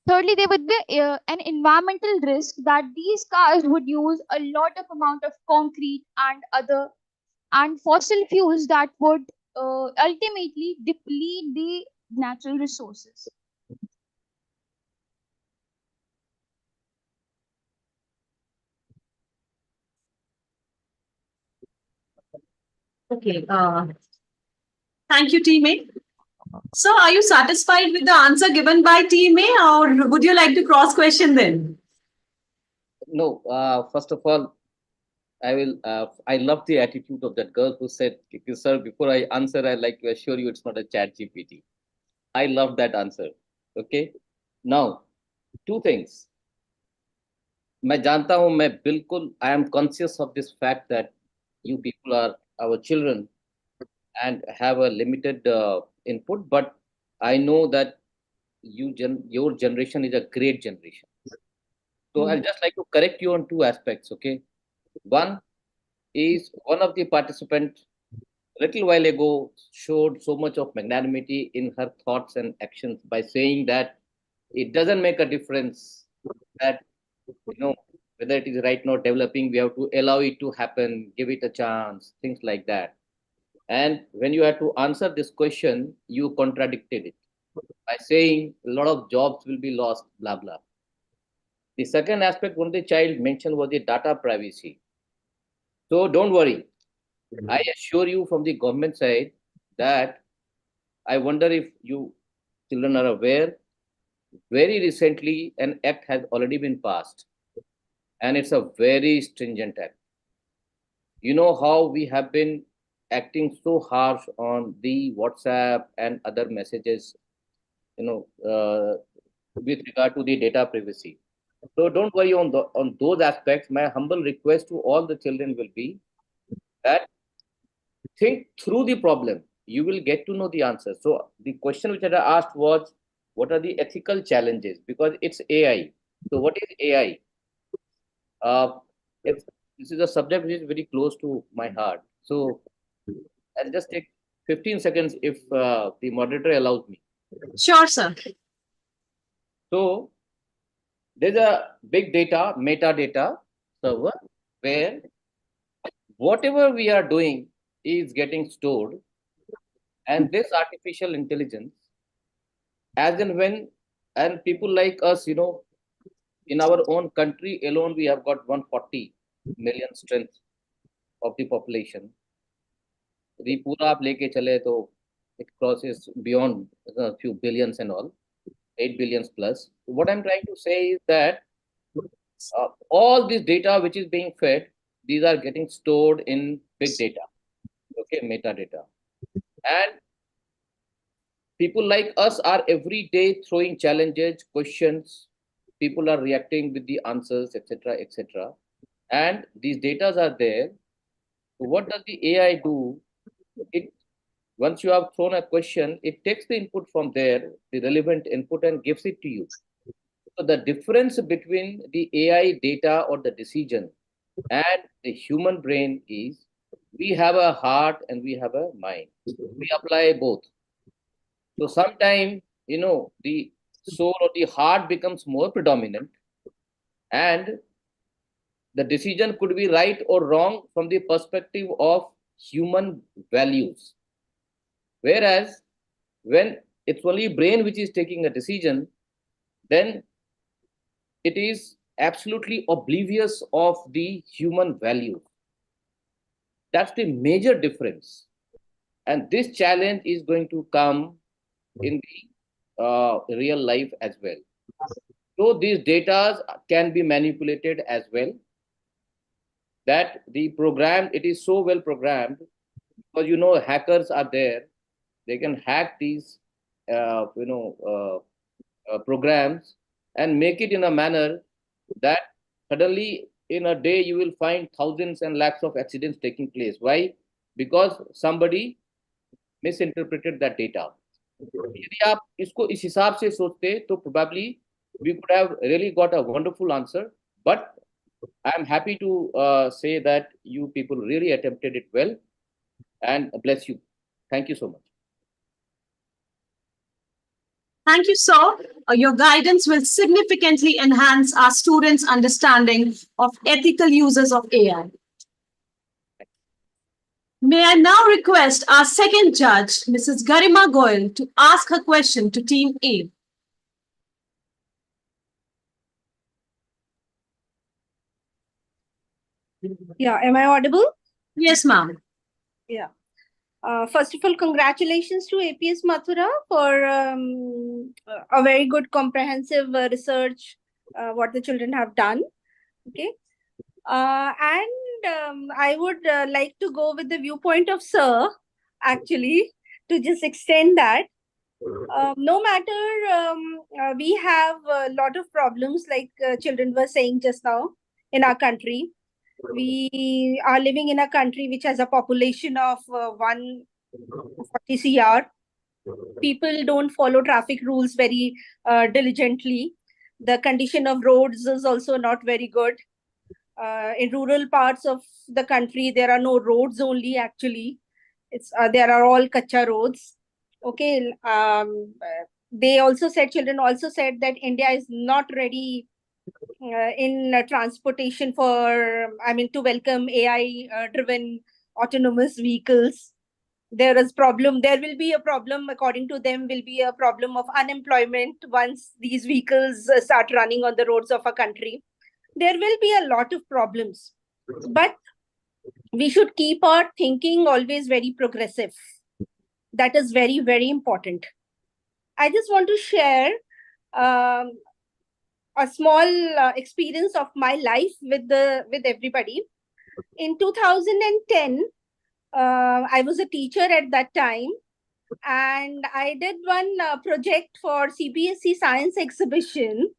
thirdly there would be an environmental risk that these cars would use a lot of amount of concrete and other and fossil fuels that would ultimately deplete the natural resources. Okay. Thank you, Team A. So, are you satisfied with the answer given by Team A, or would you like to cross question then? No, first of all, I will. I love the attitude of that girl who said, "Sir, before I answer, I like to assure you it's not a chat GPT." I love that answer. Okay. Now, two things. मैं जानता हूं मैं बिल्कुल I am conscious of this fact that you people are our children and have a limited input, but I know that your generation is a great generation. So I'll just like to correct you on two aspects. Okay, one is one of the participants a little while ago showed so much of magnanimity in her thoughts and actions by saying that it doesn't make a difference that whether it is right now developing, we have to allow it to happen, give it a chance, things like that. And when you had to answer this question, you contradicted it by saying a lot of jobs will be lost, blah blah. The second aspect one the child mentioned was the data privacy. So don't worry, I assure you from the government side that I wonder if you children are aware, very recently an act has already been passed and it's a very stringent act. You know how we have been acting so harsh on the WhatsApp and other messages, with regard to the data privacy. So don't worry on those aspects. My humble request to all the children will be that think through the problem. You will get to know the answer. So the question which I asked was, what are the ethical challenges? Because it's AI. So what is AI? If this is a subject which is very close to my heart. So I'll just take 15 seconds if the moderator allows me. Sure, sir. So there's a big data, metadata server where whatever we are doing is getting stored And this artificial intelligence, as and when, and people like us, in our own country alone, we have got 140 million strength of the population. यदि पूरा आप लेके चले तो it crosses beyond a few billions and all, 8 billions plus. What I'm trying to say is that all this data which is being fed, these are getting stored in big data, okay, metadata. And people like us are every day throwing challenges, questions. People are reacting with the answers, etc., etc. And these data are there. So what does the AI do? It Once you have thrown a question, it takes the input from there, the relevant input, and gives it to you. So the difference between the AI data or the decision and the human brain is we have a heart and we have a mind. We apply both. So sometimes, the soul or the heart becomes more predominant, and the decision could be right or wrong from the perspective of human values. Whereas when it's only brain which is taking a decision, then it is absolutely oblivious of the human value. That's the major difference. And this challenge is going to come in the real life as well. So these data can be manipulated as well. That the program, it is so well programmed because hackers are there. They can hack these programs and make it in a manner that suddenly in a day you will find thousands and lakhs of accidents taking place. Why? Because somebody misinterpreted that data. यदि आप इसको इस हिसाब से सोचते तो probably we could have really got a wonderful answer, but I am happy to say that you people really attempted it well, and bless you. Thank you so much. Thank you, sir. Your guidance will significantly enhance our students' understanding of ethical uses of AI. May I now request our second judge, Mrs. Garima Goyal, to ask her question to Team A. Yeah, am I audible? Yes, ma'am. Yeah. First of all, congratulations to APS Mathura for a very good comprehensive research, what the children have done. Okay. And I would like to go with the viewpoint of Sir, actually, to just extend that. No matter, we have a lot of problems, like children were saying just now, in our country. We are living in a country which has a population of 140 CR. People don't follow traffic rules very diligently. The condition of roads is also not very good. In rural parts of the country, there are no roads only, actually. There are all kacha roads. Okay. Children also said that India is not ready in transportation to welcome AI driven autonomous vehicles. There will be a problem, according to them, will be a problem of unemployment once these vehicles start running on the roads of a country. There will be a lot of problems, but we should keep our thinking always very progressive. That is very, very important. I just want to share a small experience of my life with everybody. In 2010, I was a teacher at that time, and I did one project for CBSE science exhibition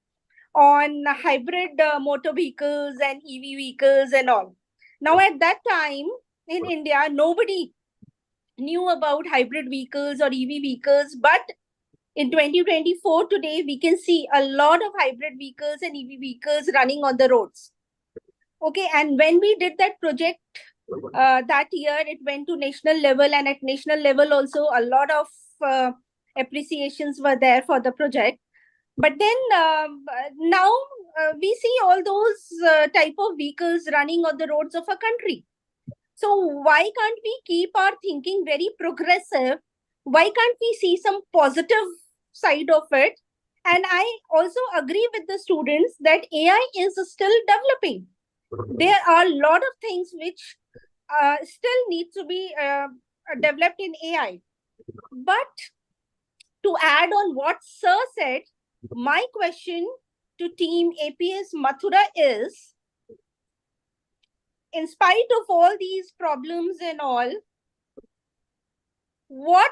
on hybrid motor vehicles and EV vehicles and all. Now, at that time in India, nobody knew about hybrid vehicles or EV vehicles, but in 2024, today, we can see a lot of hybrid vehicles and EV vehicles running on the roads. Okay, and when we did that project that year, it went to national level, and at national level also, a lot of appreciations were there for the project. But then now we see all those type of vehicles running on the roads of a country. So why can't we keep our thinking very progressive? why can't we see some positive side of it? And I also agree with the students that AI is still developing. There are a lot of things which still need to be developed in AI. But to add on what Sir said, my question to team APS Mathura is, in spite of all these problems and all, what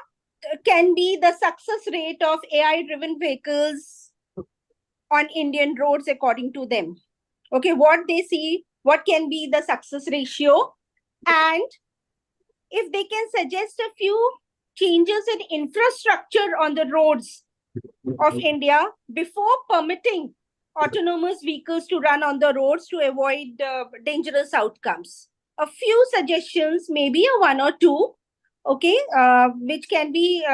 can be the success rate of AI driven vehicles on Indian roads according to them? Okay, what they see, what can be the success ratio? And if they can suggest a few changes in infrastructure on the roads of India before permitting autonomous vehicles to run on the roads to avoid dangerous outcomes. A few suggestions, maybe a one or two, okay, which can be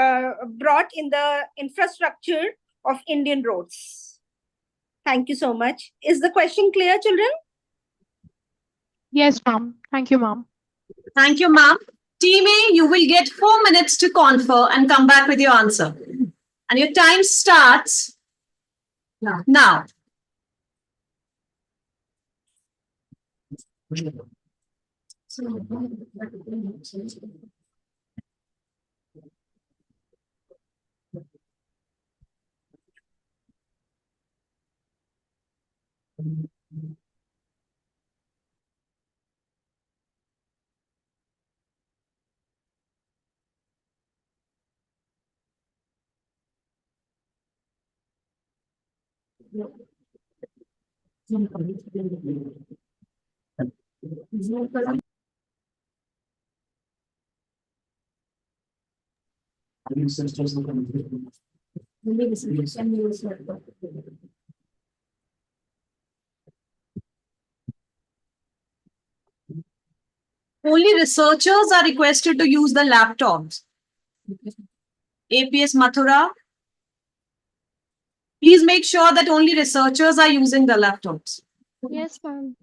brought in the infrastructure of Indian roads. Thank you so much. Is the question clear, children? Yes, ma'am. Thank you, ma'am. Thank you, ma'am. Team A, you will get 4 minutes to confer and come back with your answer. And your time starts now. Only researchers are requested to use the laptops. APS Mathura, please make sure that only researchers are using the laptops. Yes, ma'am.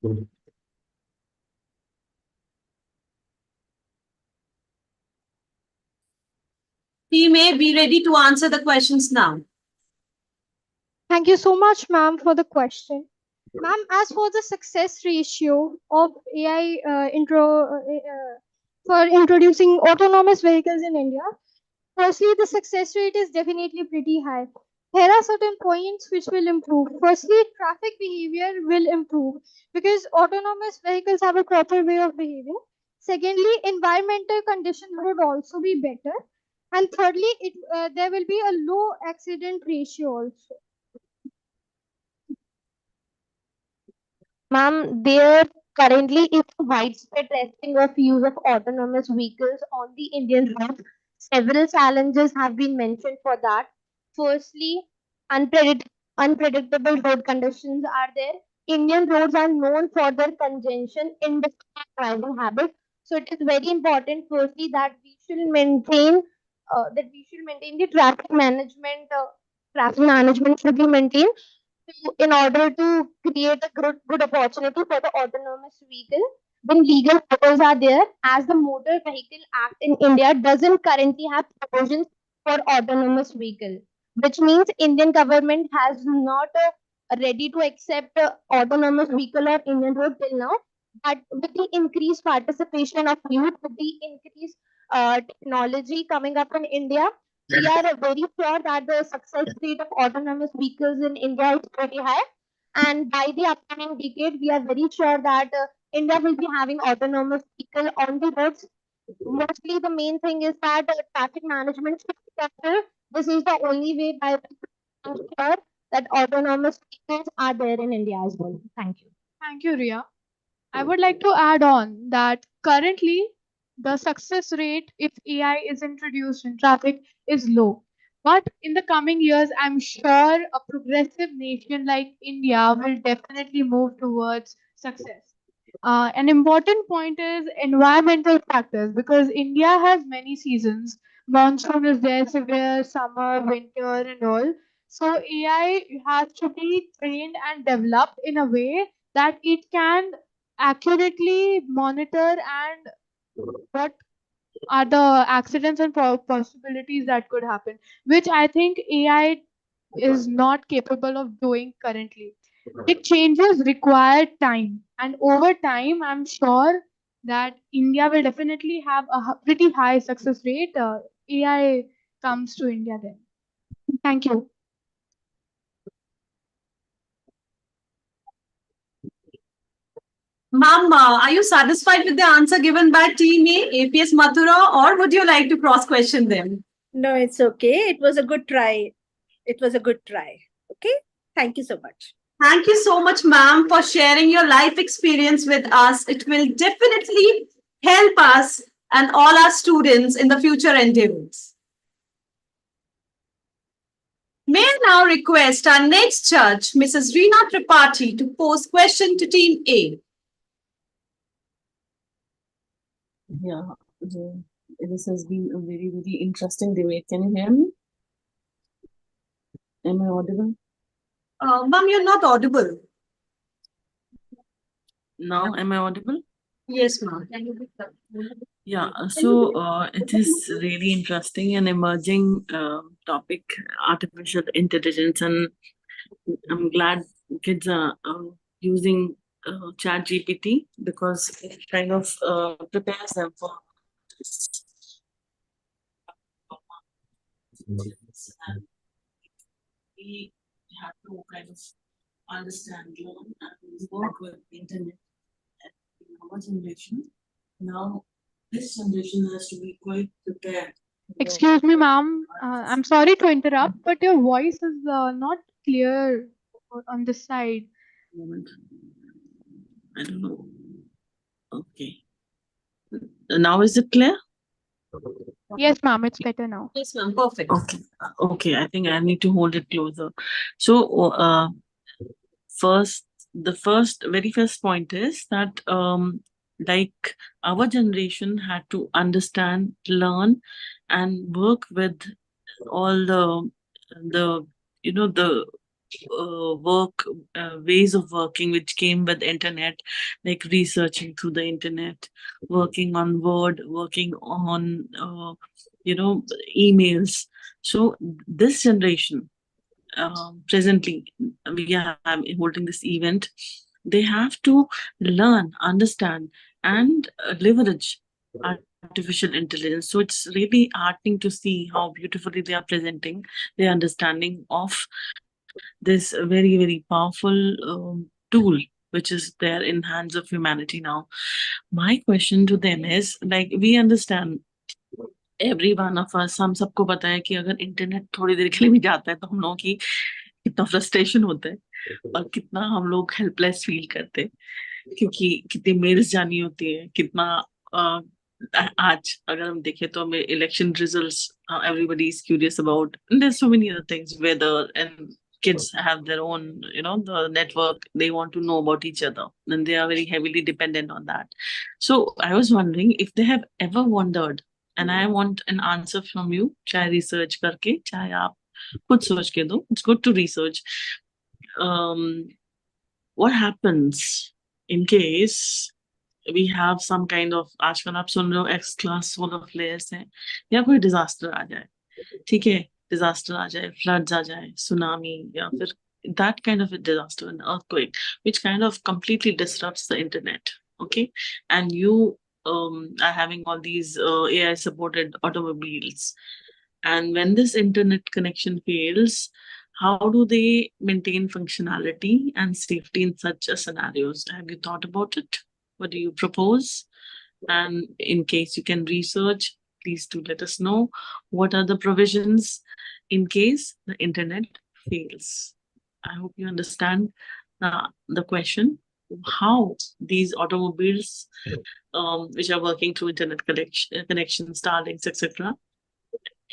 We may be ready to answer the questions now. Thank you so much, ma'am, for the question. Ma'am, as for the success ratio of AI for introducing autonomous vehicles in India, firstly, the success rate is definitely pretty high. There are certain points which will improve. Firstly, traffic behavior will improve because autonomous vehicles have a proper way of behaving. Secondly, environmental conditions would also be better. And thirdly, there will be a low accident ratio also. Ma'am, there currently is a widespread testing of use of autonomous vehicles on the Indian roads. Several challenges have been mentioned for that. Firstly, unpredictable road conditions are there. Indian roads are known for their congestion, indisciplined driving habits. So it is very important, firstly, that we should maintain the traffic management. Traffic management should be maintained in order to create a good opportunity for the autonomous vehicle. When legal loopholes are there, as the Motor Vehicle Act in India doesn't currently have provisions for autonomous vehicle, which means Indian government has not ready to accept autonomous vehicle or Indian road till now. But with the increased participation of youth, with the increased technology coming up in India, we are very sure that the success rate of autonomous vehicles in India is pretty high. And by the upcoming decade, we are very sure that India will be having autonomous vehicle on the roads. Mostly, the main thing is that traffic management should be better. This is the only way by which we can ensure that autonomous vehicles are there in India as well. Thank you. Thank you, Ria. I would like to add on that currently the success rate if AI is introduced in traffic is low. But in the coming years, I'm sure a progressive nation like India will definitely move towards success. An important point is environmental factors because India has many seasons. Monsoon is there, severe summer, winter, and all. So AI has to be trained and developed in a way that it can accurately monitor and what are the accidents and possibilities that could happen, which I think AI is not capable of doing currently. It changes require time, and over time, I'm sure that India will definitely have a pretty high success rate. AI comes to India then. Thank you. Ma'am, are you satisfied with the answer given by Team A, APS Mathura, or would you like to cross question them? No, it's okay. It was a good try. It was a good try. Okay. Thank you so much. Thank you so much, ma'am, for sharing your life experience with us. It will definitely help us and all our students in the future endeavors. May I now request our next judge, Mrs. Reena Tripathi, to pose question to Team A. Yeah, this has been a very, very interesting debate. Can you hear me? Am I audible? Ma'am, you're not audible. Now, am I audible? Yes, ma'am. Yeah, so it is really interesting and emerging topic, artificial intelligence, and I'm glad kids are using Chat GPT because it kind of prepares them for and we have to kind of understand, learn, and work with internet in our generation. Now, this generation has to be quite prepared. Excuse me, ma'am. I'm sorry to interrupt, but your voice is not clear on this side. Moment. I don't know. Okay. Now is it clear? Yes, ma'am, it's better now. Yes, ma'am, perfect. Okay. Okay, I think I need to hold it closer. So, very first point is that like our generation had to understand, learn, and work with all the the work ways of working which came with internet, like researching through the internet, working on Word, working on emails. So this generation, presently we are holding this event, they have to learn, understand, and leverage artificial intelligence. So it's really heartening to see how beautifully they are presenting their understanding of this very powerful tool which is there in hands of humanity now. My question to them is, like, we understand, every one of us, हम सबको पता है कि अगर internet थोड़ी देर के लिए भी जाता है तो हम लोगों की कितना फ्रस्ट्रेशन होता है और कितना हम लोग हेल्पलेस फील करते हैं, क्योंकि कितनी मेल्स जानी होती है, कितना आज अगर हम देखें तो हमें election results, everybody is curious about, and there's so many other things, weather, and kids have their own, the network, they want to know about each other, and they are very heavily dependent on that. So I was wondering if they have ever wondered, and I want an answer from you, चाहे research करके, चाहे आप खुद सोच के दो, it's good to research. um, what happens in case we have some kind of, आजकल आप सुन रहे हो एक्स क्लास सोलर फ्लेयर्स हैं, या कोई डिजास्टर आ जाए, ठीक है, डिजास्टर आ जाए, फ्लड्स आ जाए, सुनामी, या फिर that kind of a disaster, an earthquake, which kind of completely disrupts the internet, okay, and you are having all these AI supported automobiles, and when this internet connection fails, how do they maintain functionality and safety in such a scenarios? Have you thought about it? What do you propose? And in case you can research, please do let us know what are the provisions in case the internet fails. I hope you understand the question, how these automobiles, which are working through internet connection, Starlinks, etc.,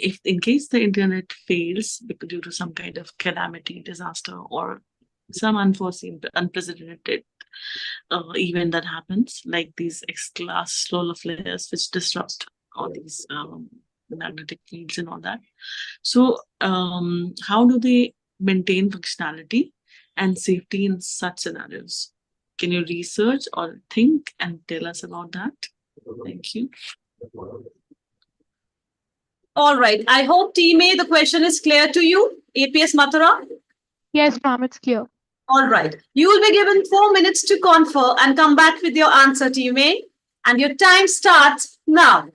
if in case the internet fails due to some kind of calamity, disaster, or some unforeseen, unprecedented event that happens, like these X-class solar flares, which disrupt all these magnetic fields and all that. So, how do they maintain functionality and safety in such scenarios? Can you research or think and tell us about that? Thank you. All right. I hope, Team A, the question is clear to you. APS Mathura? Yes, ma'am, it's clear. All right. You will be given 4 minutes to confer and come back with your answer, Team A. And your time starts now.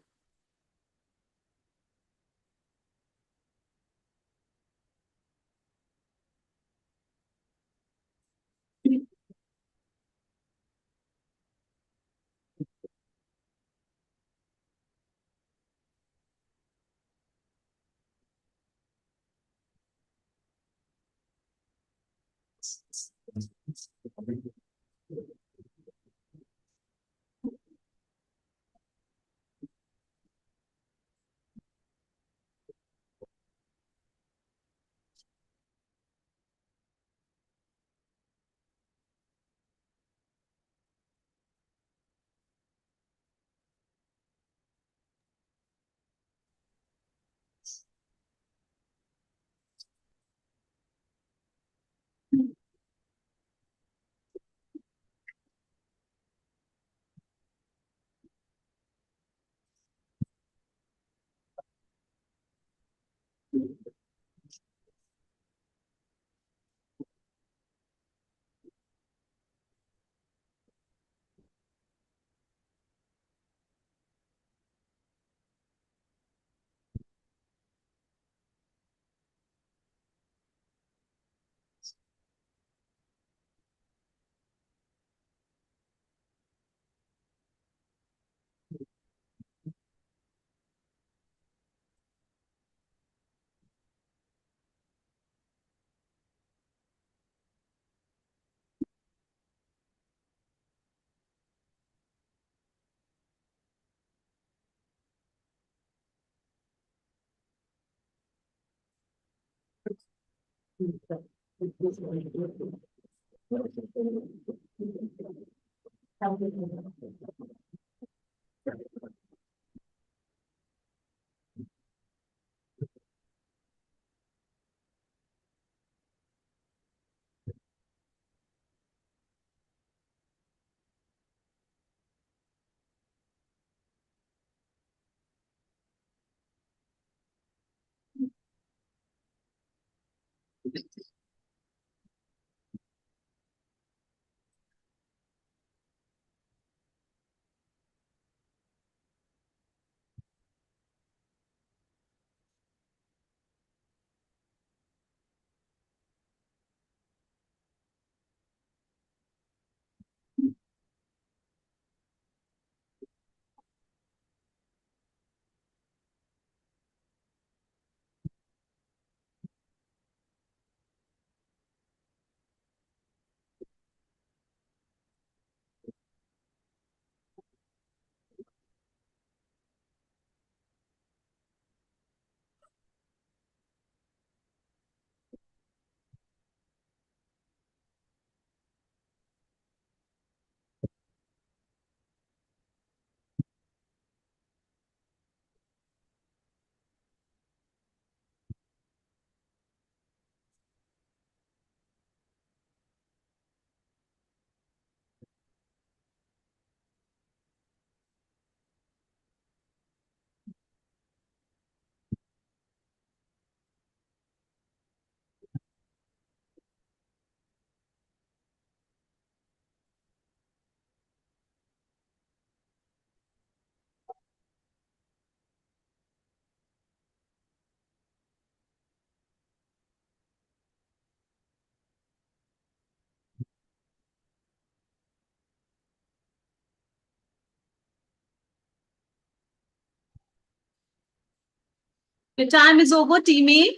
Your time is over, team A.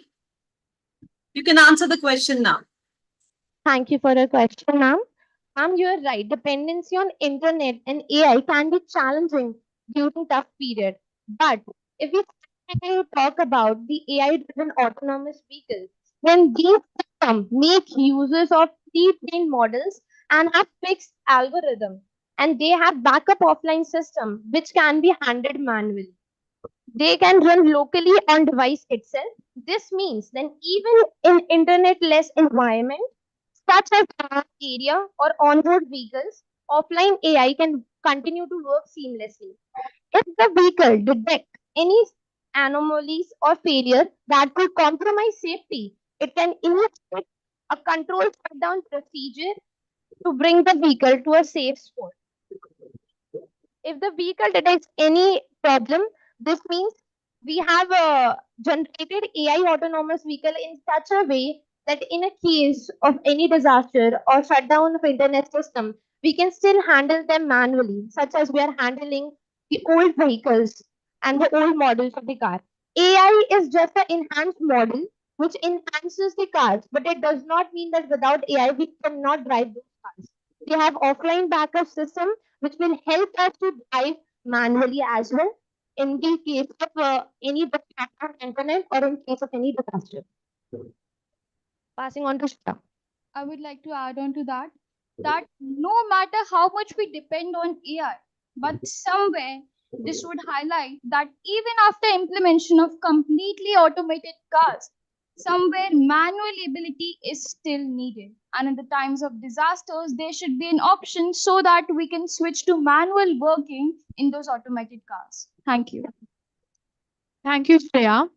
You can answer the question now. Thank you for the question, ma'am. Ma'am, you are right. Dependency on internet and AI can be challenging during tough period. But if we specifically talk about the AI-driven autonomous vehicles, then these systems make users of pre-trained models and have fixed algorithm, and they have backup offline system which can be handled manually. They can run locally on device itself. This means then even in internet-less environment, such as remote area or on-road vehicles, offline AI can continue to work seamlessly. If the vehicle detects any anomalies or failure that could compromise safety, it can initiate a controlled shutdown procedure to bring the vehicle to a safe spot. If the vehicle detects any problem, this means we have generated AI autonomous vehicle in such a way that in a case of any disaster or shutdown of internet system, we can still handle them manually, such as we are handling the old vehicles and the old models of the car. AI is just an enhanced model which enhances the cars, but it does not mean that without AI we cannot drive those cars. We have offline backup system which will help us to drive manually as well in the case of any disruption of internet or in case of any disaster. Passing on to Shweta. I would like to add on to that no matter how much we depend on AI, but somewhere this would highlight that even after implementation of completely automated cars, somewhere manual ability is still needed. And in the times of disasters, there should be an option so that we can switch to manual working in those automated cars. Thank you. Thank you, Shreya.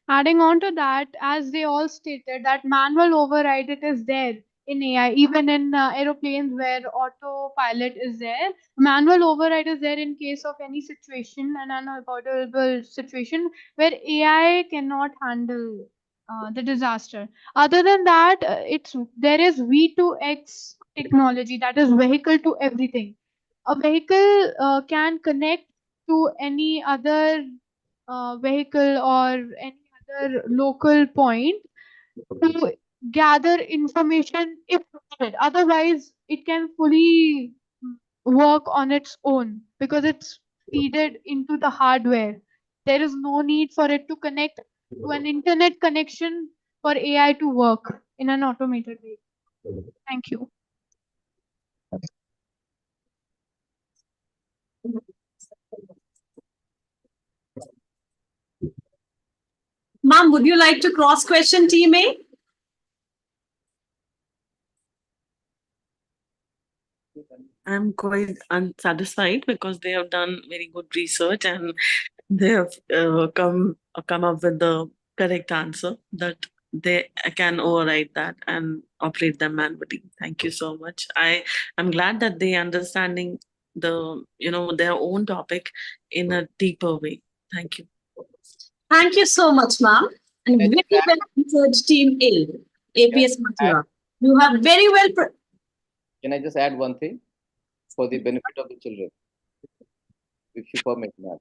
Adding on to that, as they all stated, that manual override it is there in AI, even in aeroplanes where autopilot is there. Manual override is there in case of any situation, an unavoidable situation where AI cannot handle the disaster. Other than that, there is V2X technology, that is vehicle to everything. A vehicle can connect to any other vehicle or any other local point to gather information if needed. Otherwise, it can fully work on its own because it's feeded into the hardware. There is no need for it to connect to an internet connection for AI to work in an automated way. Thank you. Ma'am, would you like to cross question team A? I'm quite unsatisfied because they have done very good research and they have come up with the correct answer that they can override that and operate them manually. Thank you so much. I'm glad that they understanding their own topic in a deeper way. Thank you. Thank you so much, ma'am. And very well answered, Team A, APS Mathura. You have very well. Can I just add one thing for the benefit of the children, if you permit, ma'am?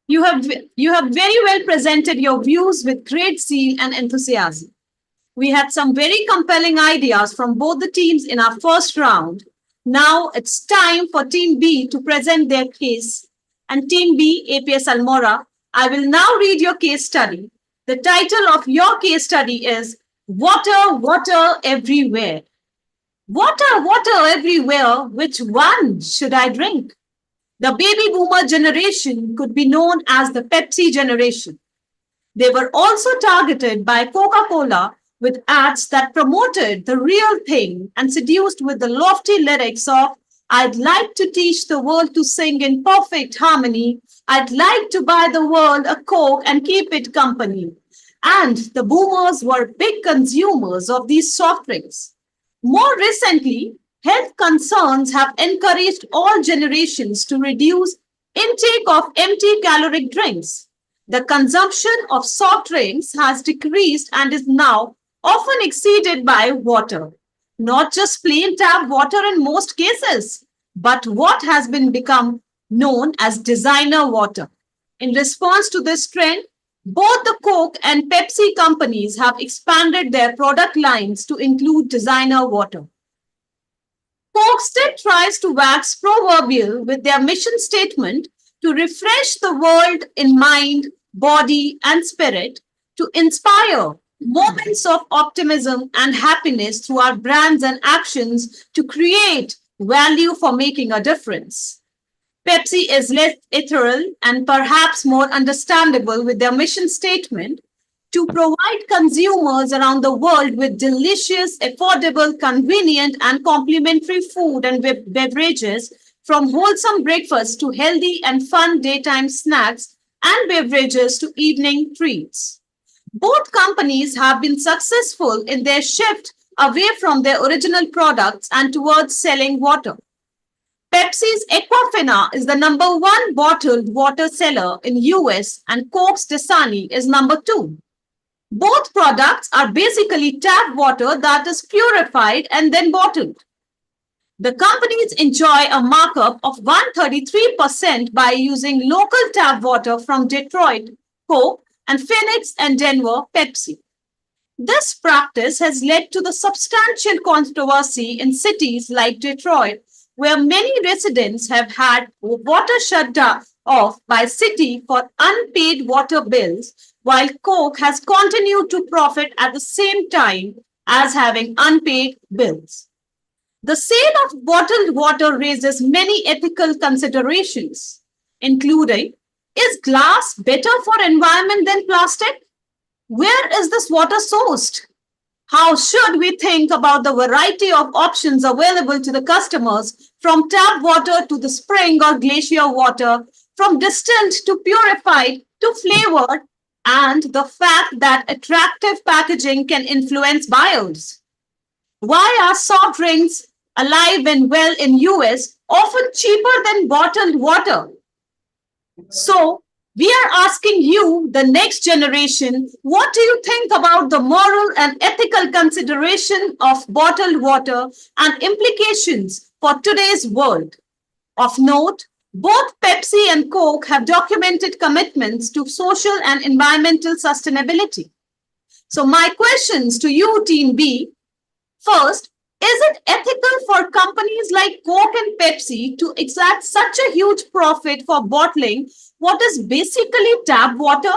You have very well presented your views with great zeal and enthusiasm. We had some very compelling ideas from both the teams in our first round. Now it's time for Team B to present their case. And Team B, APS Almora, I will now read your case study. The title of your case study is Water, Water Everywhere. Water, water everywhere. Which one should I drink? The baby boomer generation could be known as the Pepsi generation. They were also targeted by Coca-Cola with ads that promoted the real thing and seduced with the lofty lyrics of, I'd like to teach the world to sing in perfect harmony. I'd like to buy the world a Coke and keep it company. And the boomers were big consumers of these soft drinks. More recently, health concerns have encouraged all generations to reduce intake of empty caloric drinks. The consumption of soft drinks has decreased and is now often exceeded by water. Not just plain tap water in most cases, but what has been become known as designer water. In response to this trend, both the Coke and Pepsi companies have expanded their product lines to include designer water. Coke still tries to wax proverbial with their mission statement to refresh the world in mind, body, and spirit, to inspire moments of optimism and happiness through our brands and actions to create value for making a difference. Pepsi is less ethereal and perhaps more understandable with their mission statement to provide consumers around the world with delicious, affordable, convenient, and complimentary food and beverages, from wholesome breakfast to healthy and fun daytime snacks and beverages to evening treats. Both companies have been successful in their shift away from their original products and towards selling water. Pepsi's Aquafina is the #1 bottled water seller in US and Coke's Dasani is #2. Both products are basically tap water that is purified and then bottled. The companies enjoy a markup of 133% by using local tap water from Detroit, Coke, and Phoenix and Denver, Pepsi. This practice has led to the substantial controversy in cities like Detroit, where many residents have had water shut off by city for unpaid water bills, while Coke has continued to profit at the same time as having unpaid bills. The sale of bottled water raises many ethical considerations, including, is glass better for environment than plastic? Where is this water sourced? How should we think about the variety of options available to the customers, from tap water to the spring or glacier water, from distilled to purified to flavored, and the fact that attractive packaging can influence buyers? Why are soft drinks alive and well in US often cheaper than bottled water? So, we are asking you, the next generation, what do you think about the moral and ethical consideration of bottled water and implications for today's world? Of note, both Pepsi and Coke have documented commitments to social and environmental sustainability. So my questions to you, Team B. First, is it ethical for companies like Coke and Pepsi to exact such a huge profit for bottling what is basically tap water?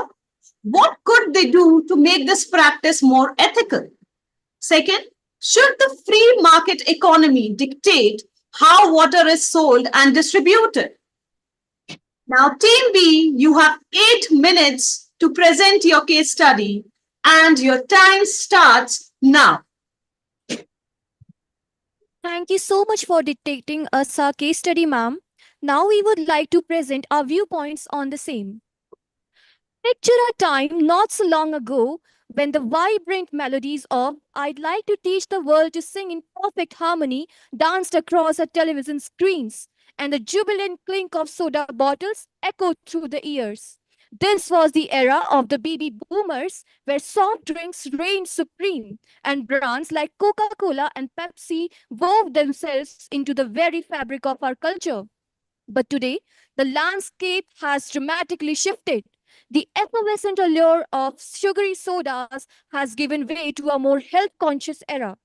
What could they do to make this practice more ethical? Second, should the free market economy dictate how water is sold and distributed? Now, Team B, you have 8 minutes to present your case study, and your time starts now. Thank you so much for dictating us our case study, ma'am. Now we would like to present our viewpoints on the same. Picture a time not so long ago when the vibrant melodies of I'd Like to Teach the World to Sing in Perfect Harmony danced across our television screens, and the jubilant clink of soda bottles echoed through the ears. This was the era of the baby boomers, where soft drinks reigned supreme, and brands like Coca Cola and Pepsi wove themselves into the very fabric of our culture. But today, the landscape has dramatically shifted. The effervescent allure of sugary sodas has given way to a more health conscious era.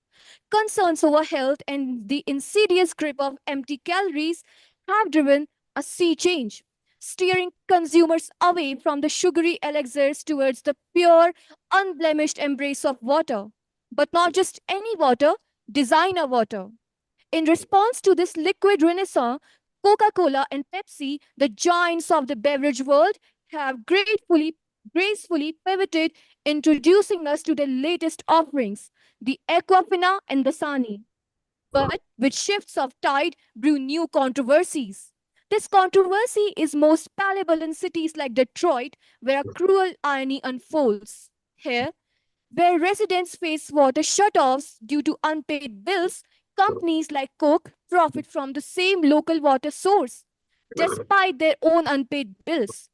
Concerns over health and the insidious grip of empty calories have driven a sea change, steering consumers away from the sugary elixirs towards the pure, unblemished embrace of water. But not just any water, designer water. In response to this liquid renaissance, Coca Cola and Pepsi, the giants of the beverage world, have gracefully pivoted, introducing us to their latest offerings, the Aquafina and the Sani. But with shifts of tide brew new controversies. This controversy is most palpable in cities like Detroit, where a cruel irony unfolds. Here, where residents face water shutoffs due to unpaid bills, companies like Coke profit from the same local water source, despite their own unpaid bills.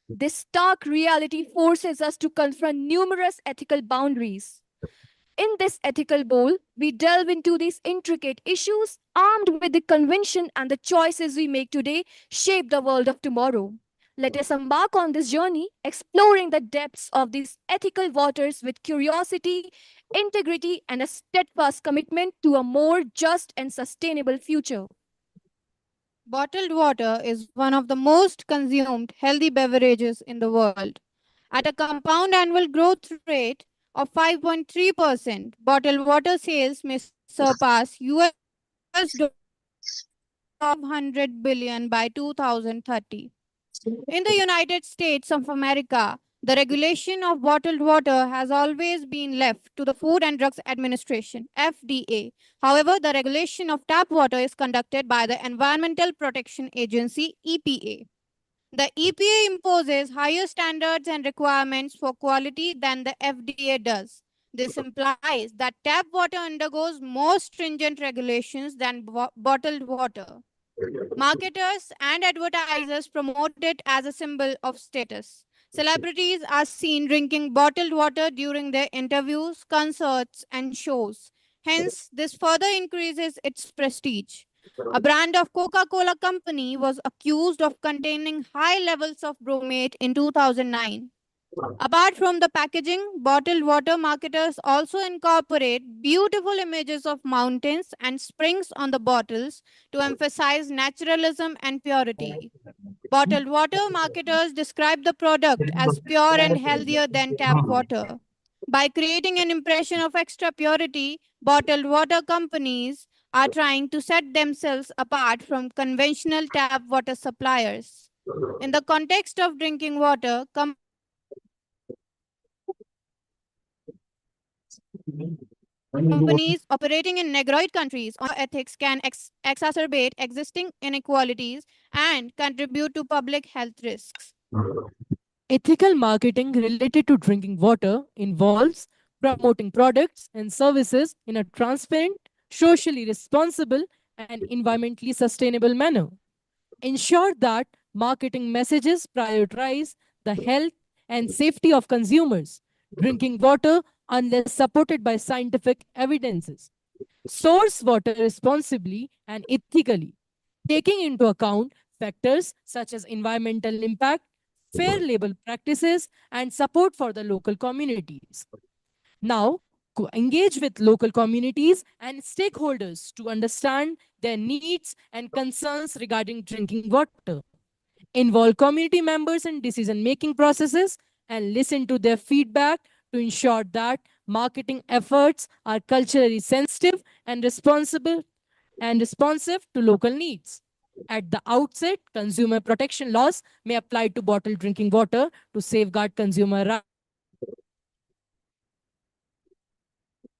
This stark reality forces us to confront numerous ethical boundaries. In this ethical bowl, we delve into these intricate issues, armed with the conviction and the choices we make today shape the world of tomorrow. Let us embark on this journey, exploring the depths of these ethical waters with curiosity, integrity, and a steadfast commitment to a more just and sustainable future. Bottled water is one of the most consumed healthy beverages in the world. At a compound annual growth rate of 5.3%, bottled water sales may surpass $500 billion by 2030. In the United States of America, the regulation of bottled water has always been left to the Food and Drugs Administration, FDA. However, the regulation of tap water is conducted by the Environmental Protection Agency, EPA. The EPA imposes higher standards and requirements for quality than the FDA does. This implies that tap water undergoes more stringent regulations than bottled water. Marketers and advertisers promote it as a symbol of status. Celebrities are seen drinking bottled water during their interviews, concerts, and shows. Hence, this further increases its prestige. A brand of Coca-Cola company was accused of containing high levels of bromate in 2009. Apart from the packaging, bottled water marketers also incorporate beautiful images of mountains and springs on the bottles to emphasize naturalism and purity. Bottled water marketers describe the product as pure and healthier than tap water. By creating an impression of extra purity, bottled water companies are trying to set themselves apart from conventional tap water suppliers. In the context of drinking water, companies operating in negroid countries on ethics can exacerbate existing inequalities and contribute to public health risks. Ethical marketing related to drinking water involves promoting products and services in a transparent, socially responsible, and environmentally sustainable manner. Ensure that marketing messages prioritize the health and safety of consumers drinking water unless supported by scientific evidences. Source water responsibly and ethically, taking into account factors such as environmental impact, fair labor practices, and support for the local communities. Now, engage with local communities and stakeholders to understand their needs and concerns regarding drinking water. Involve community members in decision-making processes and listen to their feedback to ensure that marketing efforts are culturally sensitive and responsive to local needs. At the outset, consumer protection laws may apply to bottled drinking water to safeguard consumer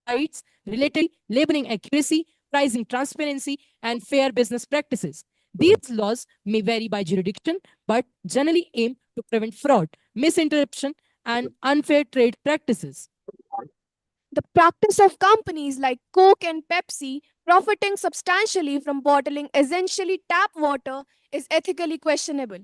rights related labeling accuracy, pricing transparency, and fair business practices. These laws may vary by jurisdiction, but generally aim to prevent fraud, misinterruption, and unfair trade practices. The practice of companies like Coke and Pepsi profiting substantially from bottling essentially tap water is ethically questionable.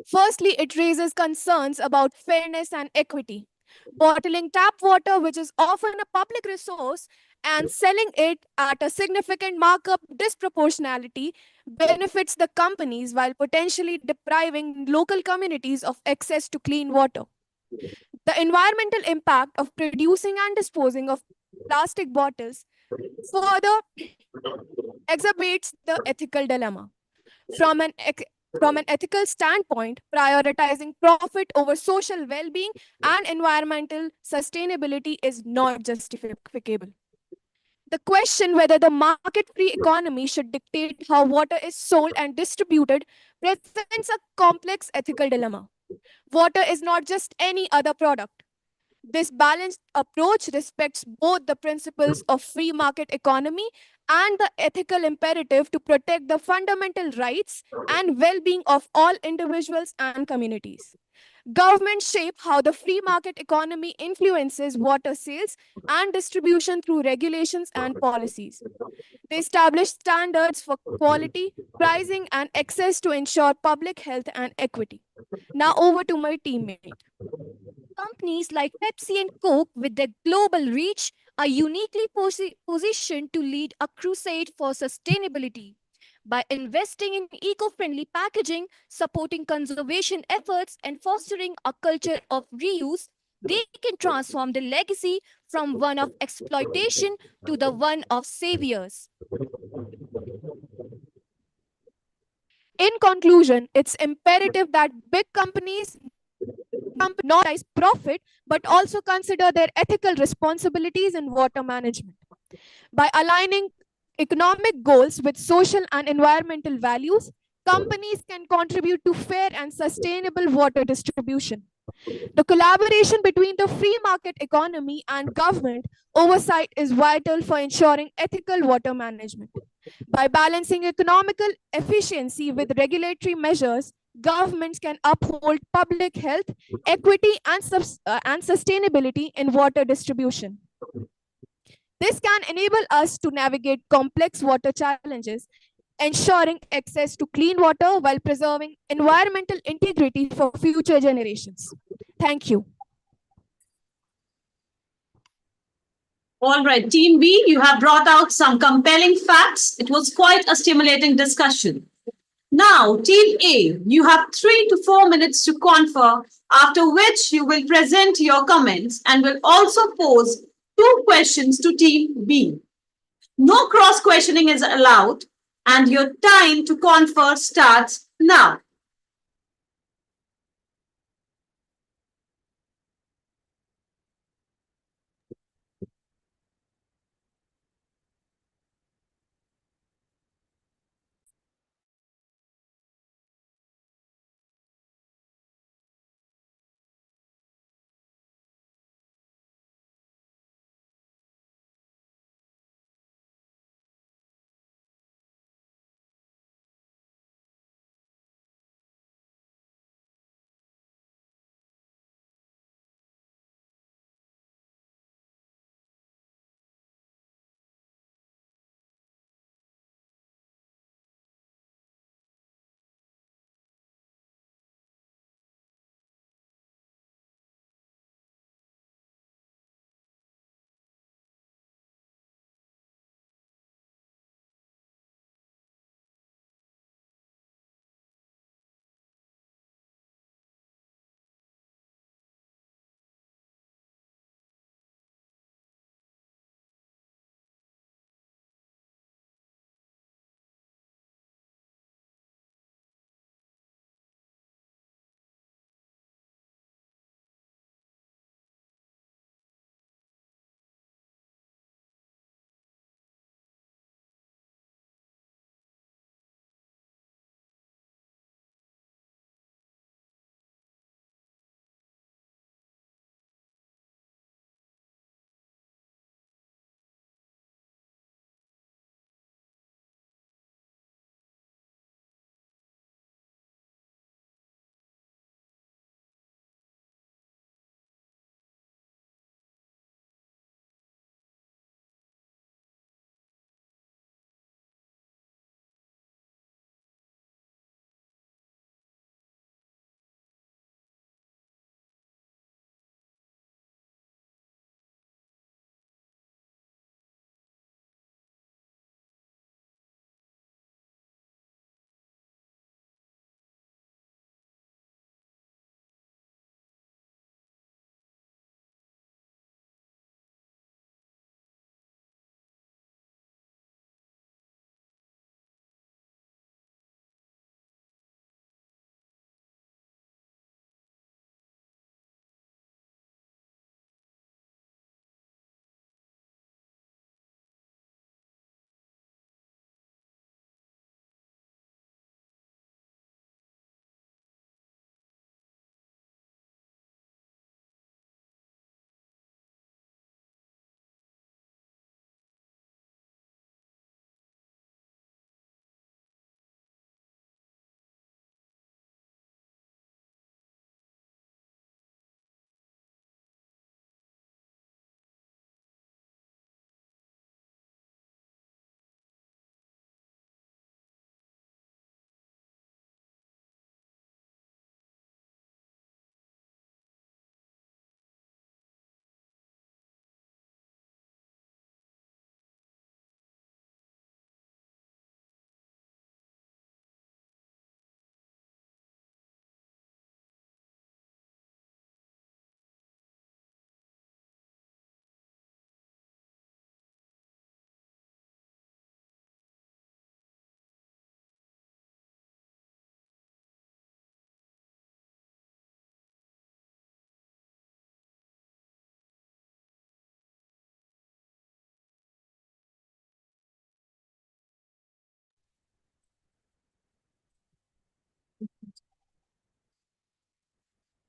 Firstly, it raises concerns about fairness and equity. Bottling tap water, which is often a public resource, and selling it at a significant markup disproportionality benefits the companies while potentially depriving local communities of access to clean water. The environmental impact of producing and disposing of plastic bottles further exacerbates the ethical dilemma. From an, from an ethical standpoint, prioritizing profit over social well being and environmental sustainability is not justificable. The question whether the market free economy should dictate how water is sold and distributed presents a complex ethical dilemma. Water is not just any other product. This balanced approach respects both the principles of free market economy and the ethical imperative to protect the fundamental rights and well-being of all individuals and communities. Governments shape how the free market economy influences water sales and distribution through regulations and policies. They establish standards for quality, pricing, and access to ensure public health and equity. Now, over to my teammate. Companies like Pepsi and Coke, with their global reach, are uniquely positioned to lead a crusade for sustainability. By investing in eco friendly packaging, supporting conservation efforts, and fostering a culture of reuse, they can transform the legacy from one of exploitation to the one of saviors. In conclusion, it's imperative that big companies not prioritize profit but also consider their ethical responsibilities in water management. By aligning economic goals with social and environmental values, companies can contribute to fair and sustainable water distribution. The collaboration between the free market economy and government oversight is vital for ensuring ethical water management. By balancing economical efficiency with regulatory measures, governments can uphold public health, equity, and sustainability in water distribution. This can enable us to navigate complex water challenges, ensuring access to clean water while preserving environmental integrity for future generations. Thank you. All right, Team B, you have brought out some compelling facts. It was quite a stimulating discussion. Now, Team A, you have 3 to 4 minutes to confer, after which you will present your comments and will also pose 2 questions to Team B. No cross questioning is allowed, and your time to confer starts now.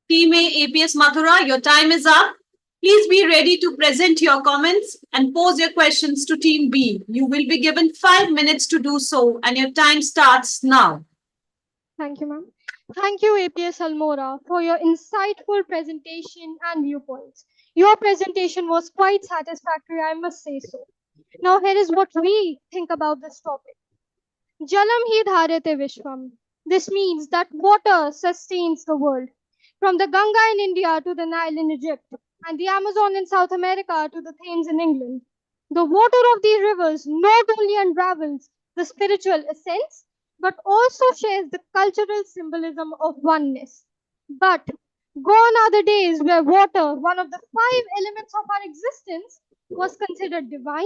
Team A, APS Mathura, your time is up. Please be ready to present your comments and pose your questions to Team B. You will be given 5 minutes to do so, and your time starts now. Thank you, ma'am. Thank you, APS Almora, for your insightful presentation and viewpoints. Your presentation was quite satisfactory, I must say so. Now, here is what we think about this topic. Jalam hi dharate Vishwam. This means that water sustains the world. From the Ganga in India to the Nile in Egypt, and the Amazon in South America to the Thames in England. The water of these rivers not only unravels the spiritual essence, but also shares the cultural symbolism of oneness. But gone are the days where water, one of the five elements of our existence, was considered divine,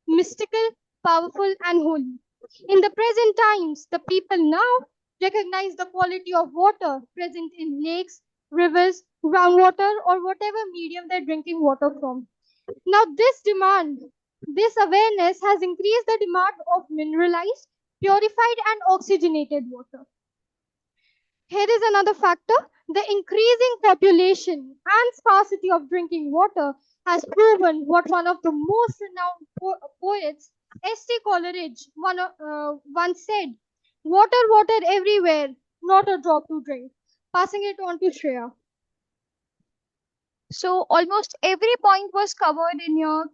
mystical, powerful, and holy. In the present times, the people now recognize the quality of water present in lakes, rivers, groundwater, or whatever medium they're drinking water from. Now, this awareness has increased the demand of mineralized, purified, and oxygenated water. Here is another factor. The increasing population and scarcity of drinking water has proven what one of the most renowned poets, S.T. Coleridge, once said: water, water everywhere, not a drop to drink. Passing it on to Shreya. So almost every point was covered in your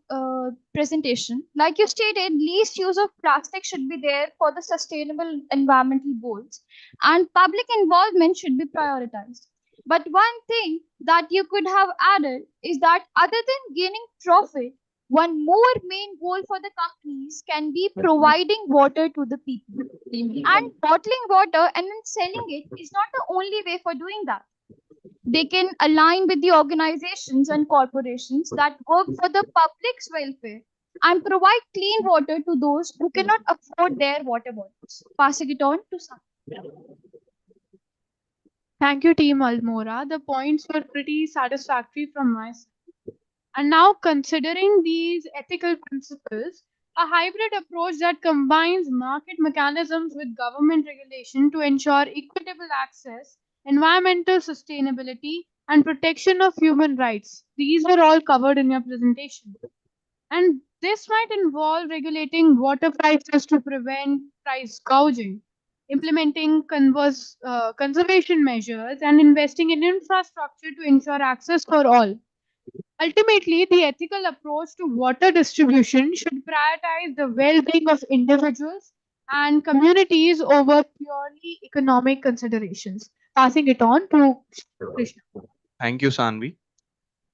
presentation. Like you stated, least use of plastic should be there for the sustainable environmental goals, and public involvement should be prioritized. But one thing that you could have added is that other than gaining profit, one more main goal for the companies can be providing water to the people. And bottling water and then selling it is not the only way for doing that. They can align with the organizations and corporations that work for the public's welfare and provide clean water to those who cannot afford their water bottles. Passing it on to Sam. Thank you, Team Almora. The points were pretty satisfactory from my side. And now, considering these ethical principles, a hybrid approach that combines market mechanisms with government regulation to ensure equitable access, environmental sustainability, and protection of human rights. These were all covered in your presentation. And this might involve regulating water prices to prevent price gouging, implementing conservation measures, and investing in infrastructure to ensure access for all. Ultimately, the ethical approach to water distribution should prioritize the well being of individuals and communities over purely economic considerations. Passing it on to Krishna. Thank you, Sanvi.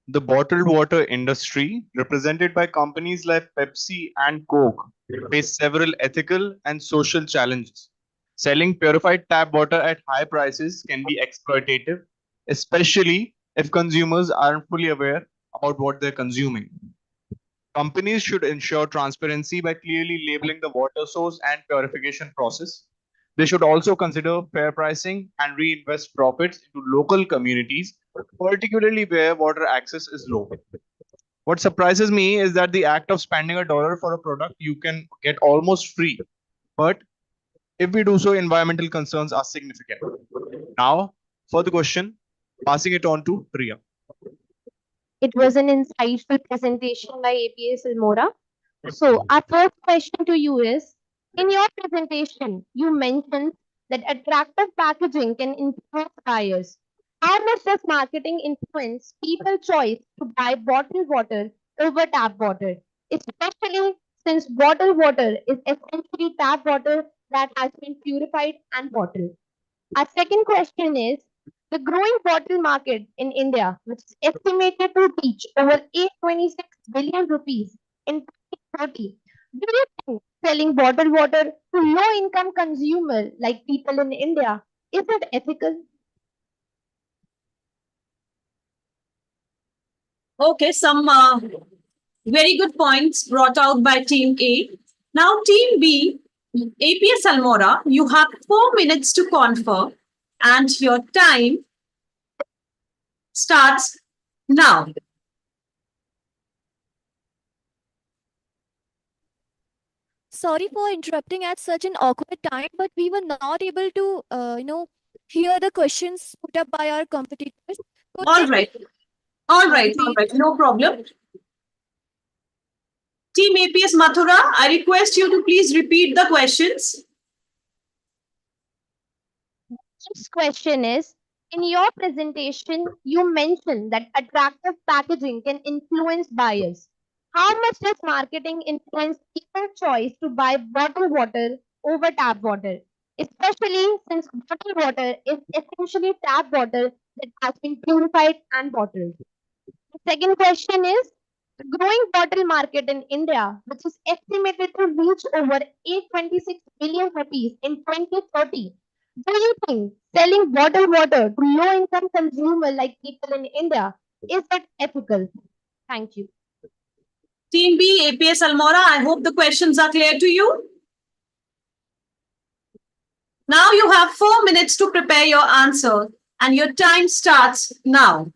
The bottled water industry, represented by companies like Pepsi and Coke, face several ethical and social challenges. Selling purified tap water at high prices can be exploitative, especially if consumers aren't fully aware about what they're consuming. Companies should ensure transparency by clearly labeling the water source and purification process. They should also consider fair pricing and reinvest profits into local communities, particularly where water access is low. What surprises me is that the act of spending $1 for a product you can get almost free. But if we do so, environmental concerns are significant. Now, for the question, passing it on to Priya. It was an insightful presentation by APS Almora. So, our first question to you is, in your presentation, you mentioned that attractive packaging can influence buyers. How much does marketing influence people's choice to buy bottled water over tap water, especially since bottled water is essentially tap water that has been purified and bottled? Our second question is, the growing bottle market in India, which is estimated to reach over 826 billion rupees in 2030. Do you think selling bottled water to low-income consumers like people in India, is it ethical? Okay, some very good points brought out by Team A. Now, Team B, APS Almora, you have 4 minutes to confer, and your time starts now. Sorry for interrupting at such an awkward time, but we were not able to, hear the questions put up by our competitors. So All let me right. All right. All right. No problem. Team APS Mathura, I request you to please repeat the questions. Next question is, in your presentation, you mentioned that attractive packaging can influence buyers. How much does marketing influence people's choice to buy bottled water over tap water? Especially since bottled water is essentially tap water that has been purified and bottled. The second question is, the growing bottle market in India, which is estimated to reach over 826 billion rupees in 2030. Do you think selling bottled water to low-income consumers like people in India is that ethical? Thank you. Team B, APS Almora, I hope the questions are clear to you. Now you have 4 minutes to prepare your answer, and your time starts now.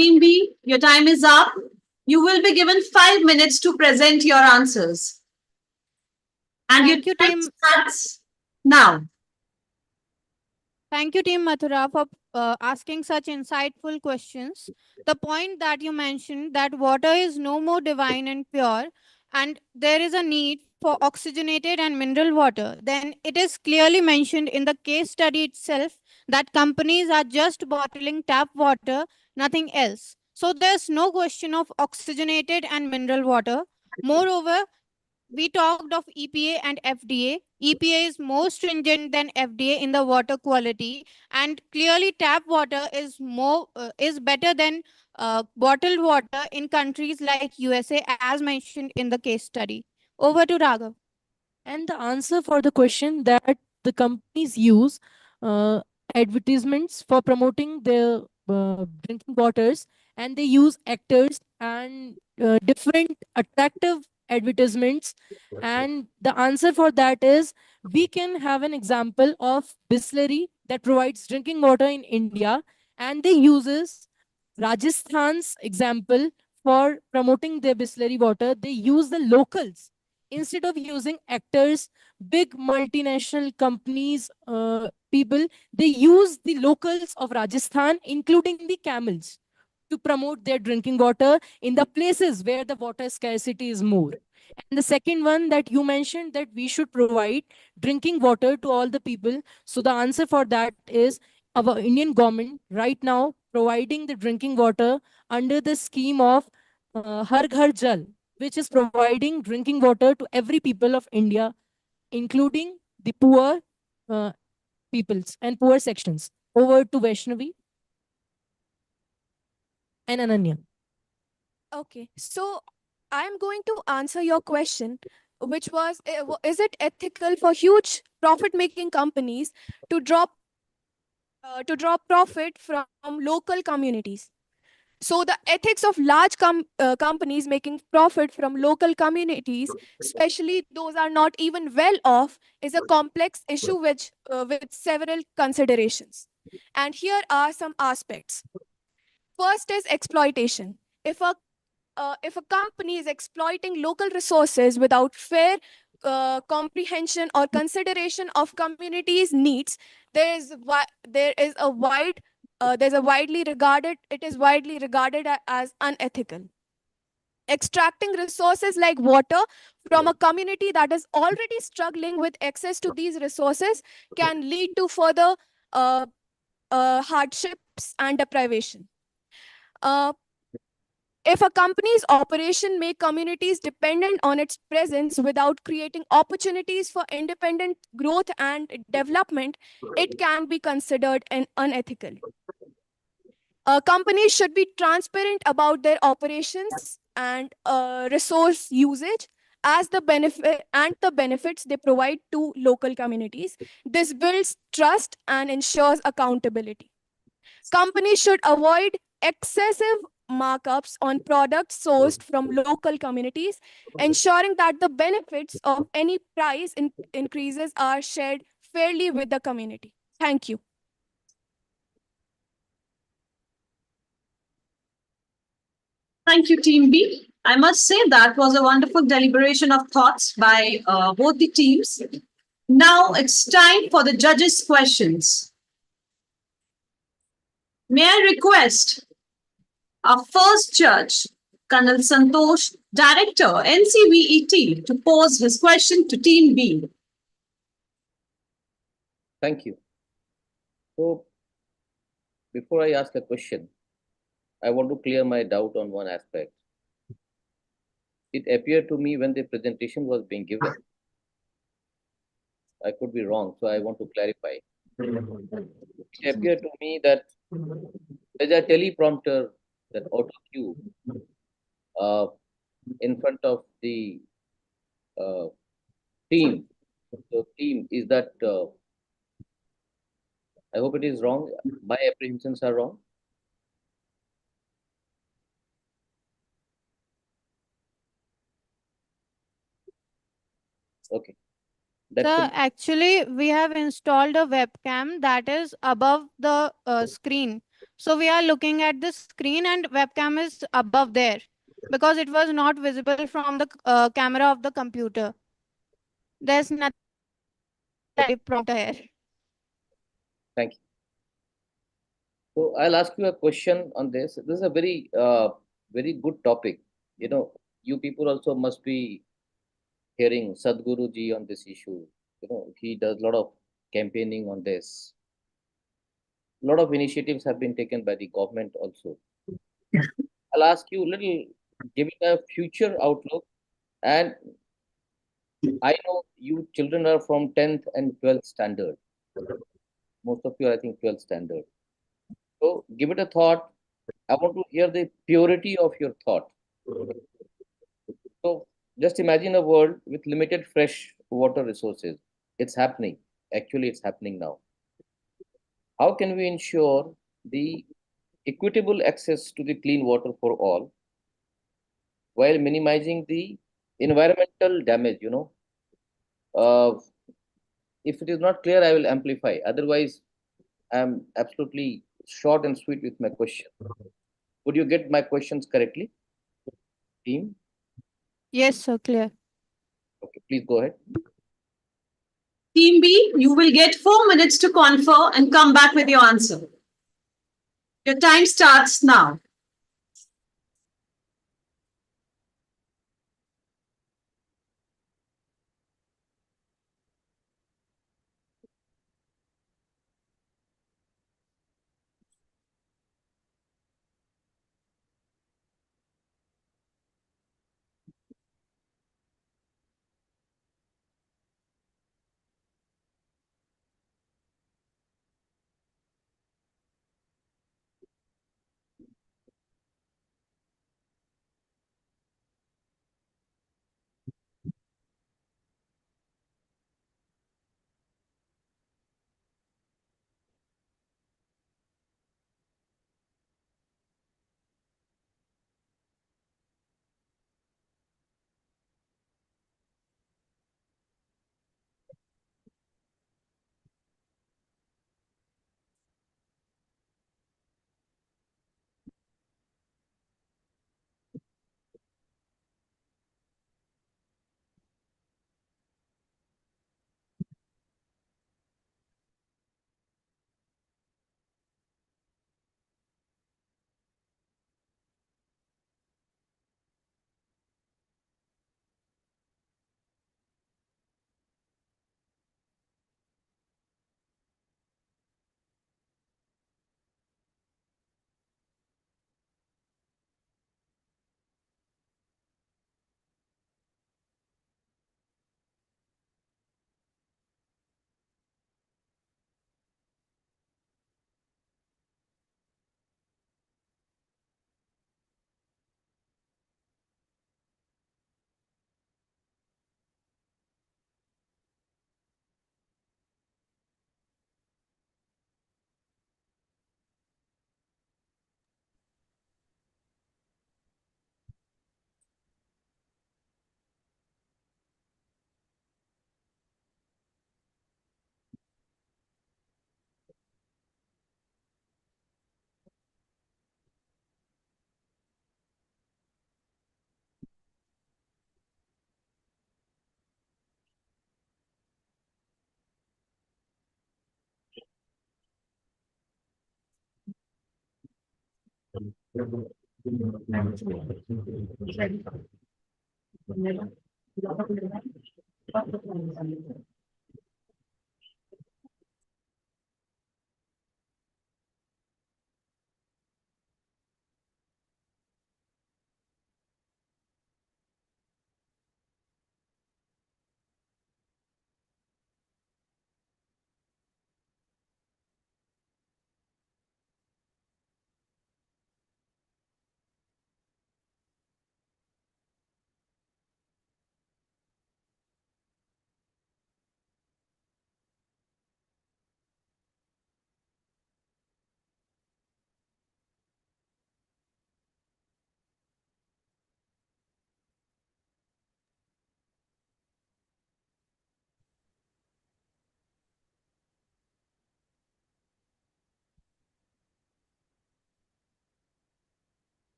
Team B, your time is up. You will be given 5 minutes to present your answers. And Thank your you, time team. starts now. Thank you, Team Mathura, for asking such insightful questions. The point that you mentioned that water is no more divine and pure, and there is a need for oxygenated and mineral water, then it is clearly mentioned in the case study itself that companies are just bottling tap water, nothing else. So there's no question of oxygenated and mineral water. Moreover, we talked of EPA and FDA. EPA is more stringent than FDA in the water quality, and clearly tap water is better than bottled water in countries like USA, as mentioned in the case study. Over to Raghav. And the answer for the question that the companies use uh, advertisements for promoting their drinking waters, and they use actors and different attractive advertisements. And the answer for that is we can have an example of Bisleri that provides drinking water in India, and they uses Rajasthan's example for promoting their Bisleri water. They use the locals instead of using actors, big multinational companies, people. They use the locals of Rajasthan, including the camels, to promote their drinking water in the places where the water scarcity is more. And the second one that you mentioned, that we should provide drinking water to all the people. So the answer for that is our Indian government right now providing the drinking water under the scheme of Har Ghar Jal, which is providing drinking water to every people of India, including the poor uh, peoples and poor sections. Over to Vaishnavi and Ananya. Okay, so I'm going to answer your question, which was is it ethical for huge profit making companies to draw profit from local communities? So the ethics of large companies making profit from local communities, especially those are not even well off, is a complex issue with several considerations. And here are some aspects. First is exploitation. If a company is exploiting local resources without fair comprehension or consideration of communities' needs, there is a wide there's a widely regarded it is widely regarded as unethical. Extracting resources like water from a community that is already struggling with access to these resources can lead to further uh, hardships and deprivation. Uh, if a company's operation make communities dependent on its presence without creating opportunities for independent growth and development, it can be considered an unethical. Companies should be transparent about their operations and resource usage as the benefits they provide to local communities. This builds trust and ensures accountability. Companies should avoid excessive markups on products sourced from local communities, ensuring that the benefits of any increases are shared fairly with the community. Thank you. Thank you, Team B. I must say that was a wonderful deliberation of thoughts by both the teams. Now it's time for the judges' questions. May I request our first judge, Colonel Santosh, Director, NCVET, to pose his question to Team B. Thank you. So, before I ask a question, I want to clear my doubt on one aspect. It appeared to me when the presentation was being given, I could be wrong, so I want to clarify. It appeared to me that there's a teleprompter, that auto cue, in front of the uh, team. So, team, is that, I hope it is wrong. My apprehensions are wrong. Okay. Sir, actually, we have installed a webcam that is above the screen. So we are looking at the screen and webcam is above there because it was not visible from the camera of the computer. There's nothing prompt here. Thank you. So I'll ask you a question on this. This is a very good topic. You know, you people also must be hearing Sadhguru ji on this issue. You know, he does a lot of campaigning on this. A lot of initiatives have been taken by the government also. I'll ask you a little, giving a future outlook. And I know you children are from 10th and 12th standard. Most of you are, I think, 12th standard. So give it a thought. I want to hear the purity of your thought. So just imagine a world with limited fresh water resources. It's happening. Actually, it's happening now. How can we ensure the equitable access to the clean water for all while minimizing the environmental damage? If it is not clear, I will amplify. Otherwise, I'm absolutely short and sweet with my question. Would you get my questions correctly, team? Yes, sir, clear. Okay, please go ahead. Team B, you will get 4 minutes to confer and come back with your answer. Your time starts now.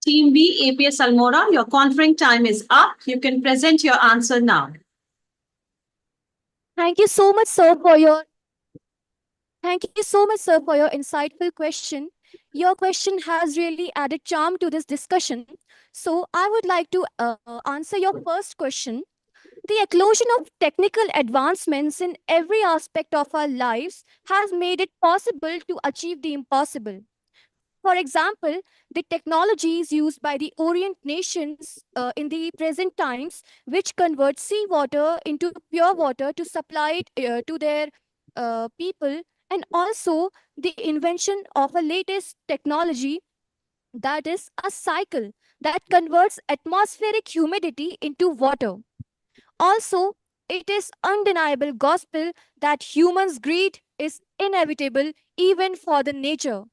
Team B, APS Almora, your conferring time is up. You can present your answer now. Thank you so much, sir, for your insightful question. Your question has really added charm to this discussion. So I would like to answer your first question. The explosion of technical advancements in every aspect of our lives has made it possible to achieve the impossible. For example, the technologies used by the Orient nations in the present times, which convert seawater into pure water to supply it to their people, and also the invention of a latest technology, that is a cycle that converts atmospheric humidity into water. Also, it is undeniable gospel that humans' greed is inevitable even for the nature.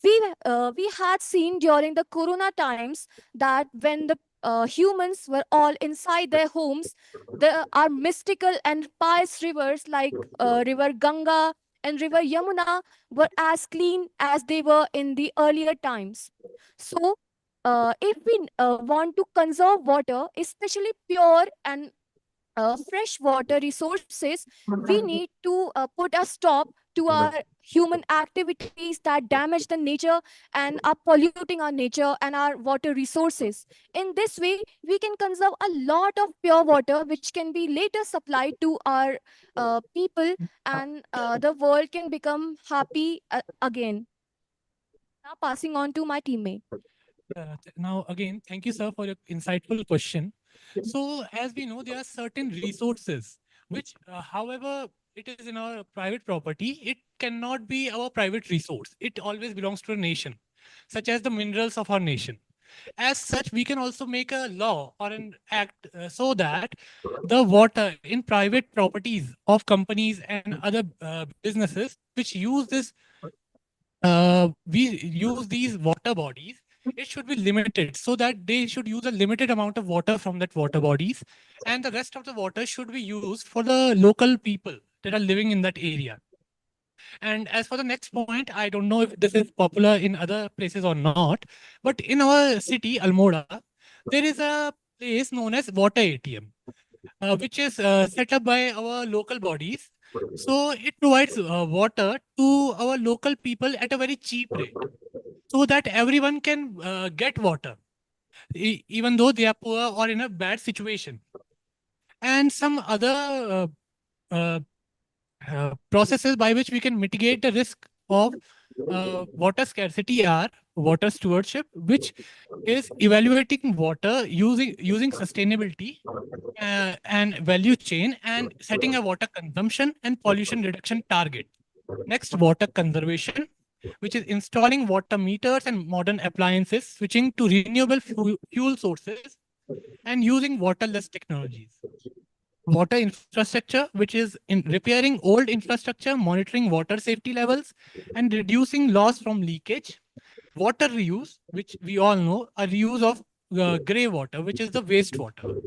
We had seen during the corona times that when the humans were all inside their homes, there are mystical and pious rivers like river Ganga and river Yamuna were as clean as they were in the earlier times. So if we want to conserve water, especially pure and fresh water resources, we need to put a stop to our human activities that damage the nature and are polluting our nature and our water resources. In this way, we can conserve a lot of pure water, which can be later supplied to our people, and the world can become happy again. Now, passing on to my teammate. Now, again, thank you, sir, for your insightful question. So, as we know, there are certain resources which, however, it is in our private property, it cannot be our private resource. It always belongs to a nation, such as the minerals of our nation. As such, we can also make a law or an act so that the water in private properties of companies and other businesses which use this we use these water bodies, it should be limited so that they should use a limited amount of water from that water bodies, and the rest of the water should be used for the local people that are living in that area. And as for the next point, I don't know if this is popular in other places or not, but in our city, Almora, there is a place known as water ATM, which is set up by our local bodies. So it provides water to our local people at a very cheap rate so that everyone can get water, even though they are poor or in a bad situation. And some other uh, processes by which we can mitigate the risk of water scarcity are water stewardship, which is evaluating water using sustainability and value chain and setting a water consumption and pollution reduction target. Next, water conservation, which is installing water meters and modern appliances, switching to renewable fuel sources, and using waterless technologies. Water infrastructure, which is in repairing old infrastructure, monitoring water safety levels, and reducing loss from leakage. Water reuse, which we all know, a reuse of gray water, which is the wastewater.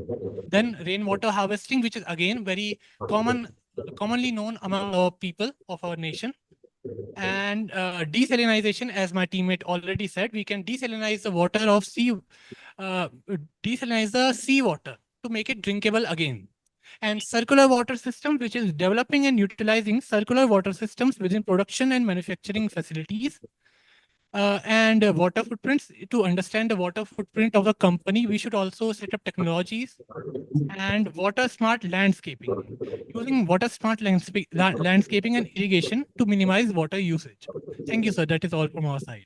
Then rainwater harvesting, which is again very commonly known among our people of our nation. And desalinization, as my teammate already said, we can desalinize the water of desalinize the seawater to make it drinkable again. And circular water system, which is developing and utilizing circular water systems within production and manufacturing facilities. And water footprints. To understand the water footprint of a company, we should also set up technologies and water smart landscaping, using water smart landscaping and irrigation to minimize water usage. Thank you, sir. That is all from our side.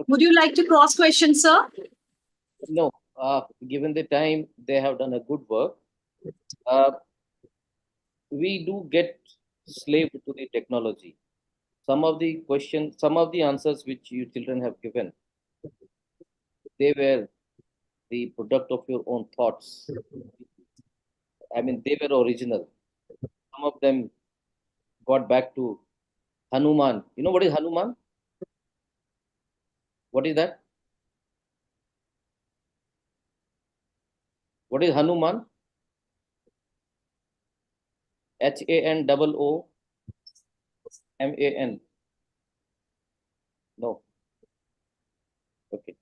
Would you like to cross question, sir? No, given the time, they have done a good work. We do get slaved to the technology. some of the questions, some of the answers which you children have given, they were the product of your own thoughts. I mean, they were original. Some of them got back to Hanuman. You know what is Hanuman? What is that? What is Hanuman? HANOOMAN. No. Okay.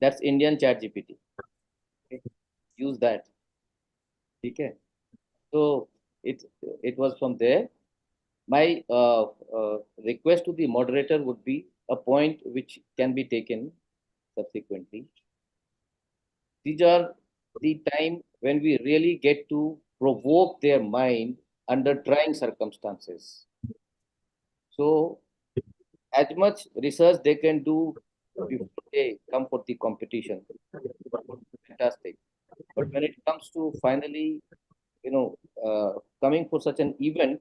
That's Indian chat GPT. Okay. Use that. Okay. So it was from there. My request to the moderator would be a point which can be taken subsequently. These are the time when we really get to provoke their mind under trying circumstances. So as much research they can do before they come for the competition, fantastic. But when it comes to finally, coming for such an event,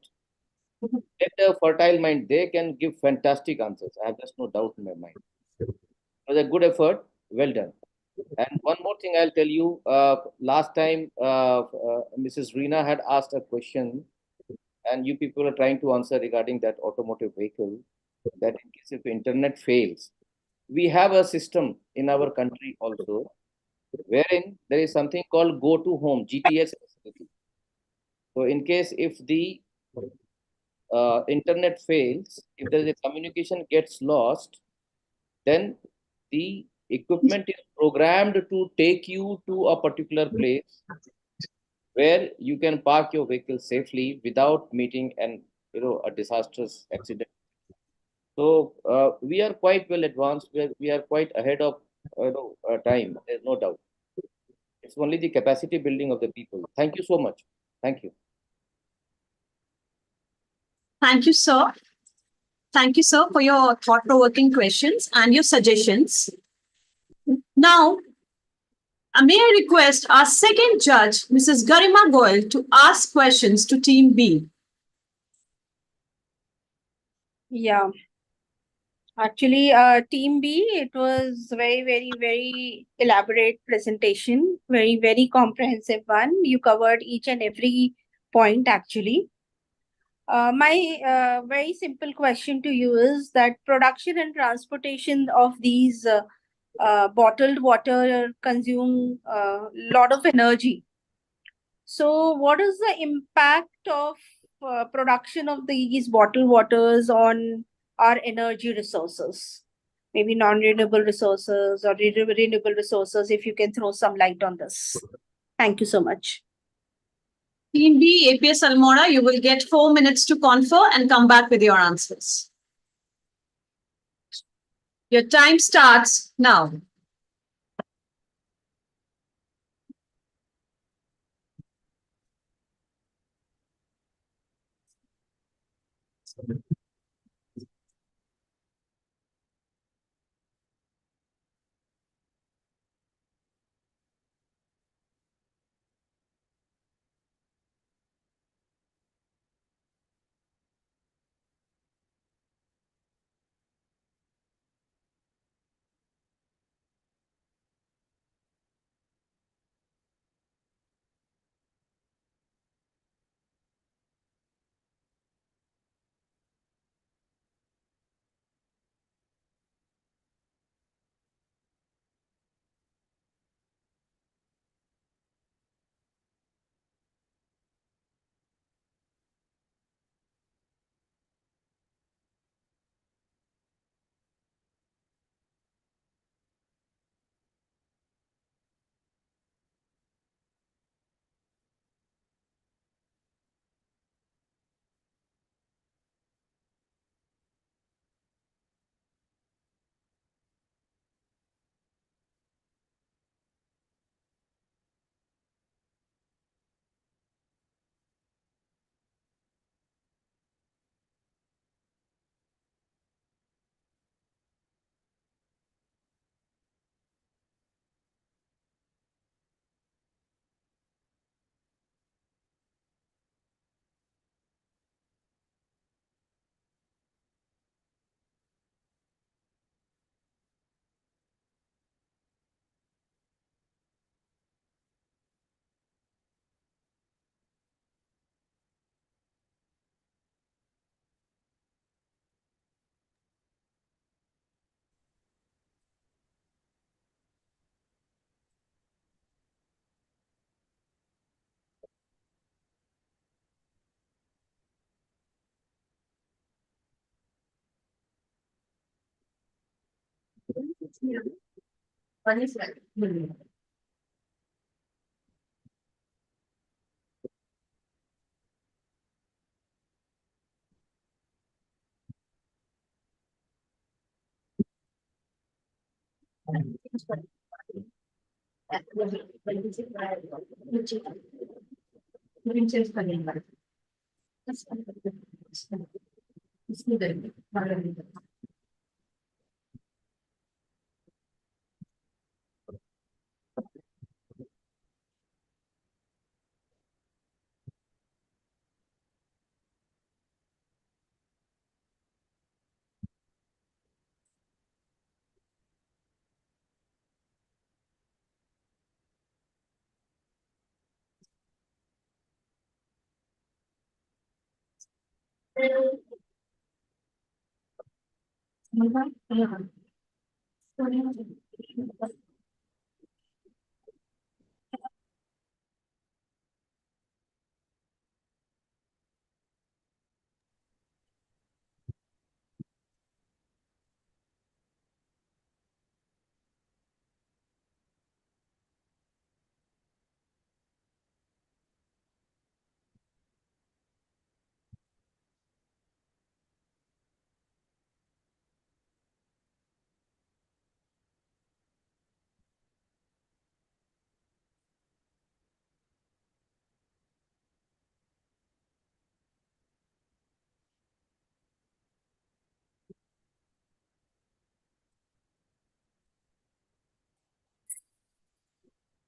let a fertile mind, they can give fantastic answers. I have just no doubt in my mind. It was a good effort. Well done. And one more thing I'll tell you. Last time, Mrs. Reena had asked a question, and you people are trying to answer regarding that automotive vehicle, that in case if internet fails, we have a system in our country also, wherein there is something called go to home, GTS facility. So in case if the internet fails, if there is a communication gets lost, then the equipment is programmed to take you to a particular place where you can park your vehicle safely without meeting a disastrous accident. So we are quite well advanced. We are quite ahead of time. There's no doubt. It's only the capacity building of the people. Thank you so much. Thank you. Thank you, sir. Thank you, sir, for your thought-provoking questions and your suggestions. Now, may I request our second judge, Mrs. Garima Goyal, to ask questions to Team B. Yeah. Actually, Team B, it was very, very, very elaborate presentation, very, very comprehensive one. You covered each and every point actually. My very simple question to you is that production and transportation of these bottled water consume a lot of energy. So what is the impact of production of these bottled waters on our energy resources? Maybe non-renewable resources or renewable resources, if you can throw some light on this. Thank you so much. Team B, APS Almora, you will get 4 minutes to confer and come back with your answers. Your time starts now.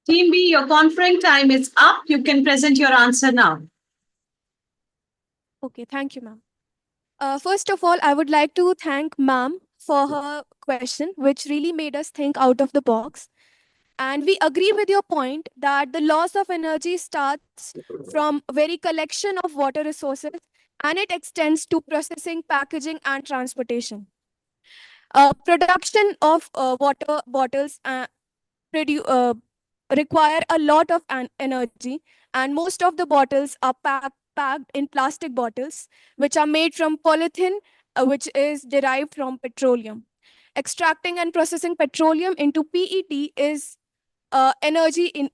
Team B, your conferring time is up. You can present your answer now. Okay, thank you, ma'am. First of all, I would like to thank ma'am for her question, which really made us think out of the box. And we agree with your point that the loss of energy starts from very collection of water resources and it extends to processing, packaging, and transportation. Production of water bottles uh, require a lot of energy, and most of the bottles are packed in plastic bottles, which are made from polythene, which is derived from petroleum. Extracting and processing petroleum into PET is energy in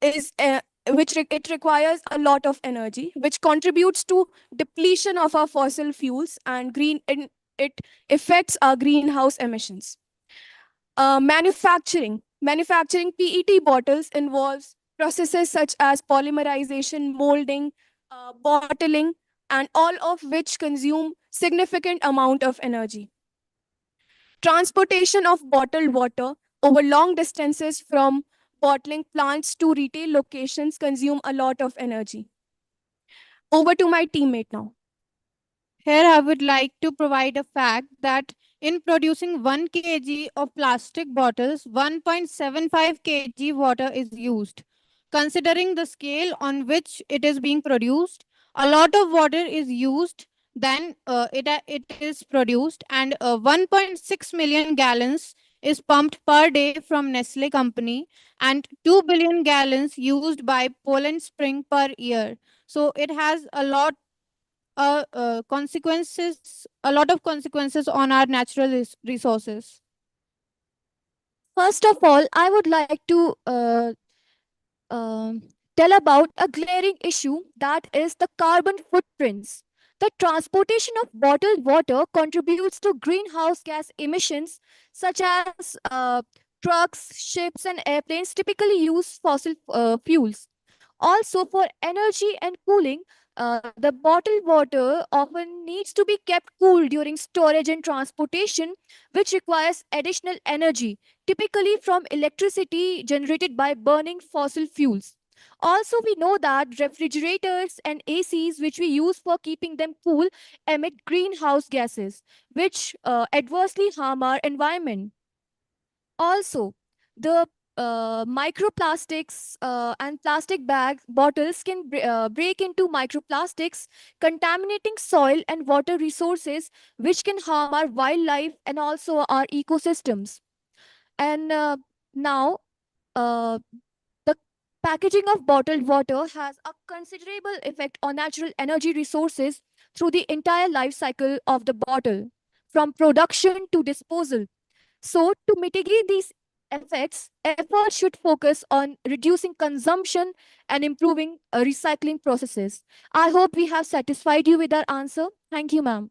is it requires a lot of energy, which contributes to depletion of our fossil fuels and it affects our greenhouse emissions. Manufacturing PET bottles involves processes such as polymerization, molding, bottling, and all of which consume significant amount of energy. Transportation of bottled water over long distances from bottling plants to retail locations consume a lot of energy. Over to my teammate now. Here, I would like to provide a fact that in producing 1 kg of plastic bottles, 1.75 kg water is used. Considering the scale on which it is being produced, a lot of water is used than it is produced, and 1.6 million gallons is pumped per day from Nestle company, and 2 billion gallons used by Poland Spring per year. So it has a lot of consequences on our natural resources. First of all, I would like to um, tell about a glaring issue, that is the carbon footprints. The transportation of bottled water contributes to greenhouse gas emissions, such as trucks, ships, and airplanes typically use fossil fuels. Also, for energy and cooling, the bottled water often needs to be kept cool during storage and transportation, which requires additional energy, typically from electricity generated by burning fossil fuels. Also, we know that refrigerators and ACs, which we use for keeping them cool, emit greenhouse gases, which adversely harm our environment. Also, the microplastics and plastic bags bottles can break into microplastics, contaminating soil and water resources, which can harm our wildlife and also our ecosystems. And now, uh, the packaging of bottled water has a considerable effect on natural energy resources through the entire life cycle of the bottle, from production to disposal. So, to mitigate these effects, efforts should focus on reducing consumption and improving recycling processes. I hope we have satisfied you with our answer. Thank you, ma'am.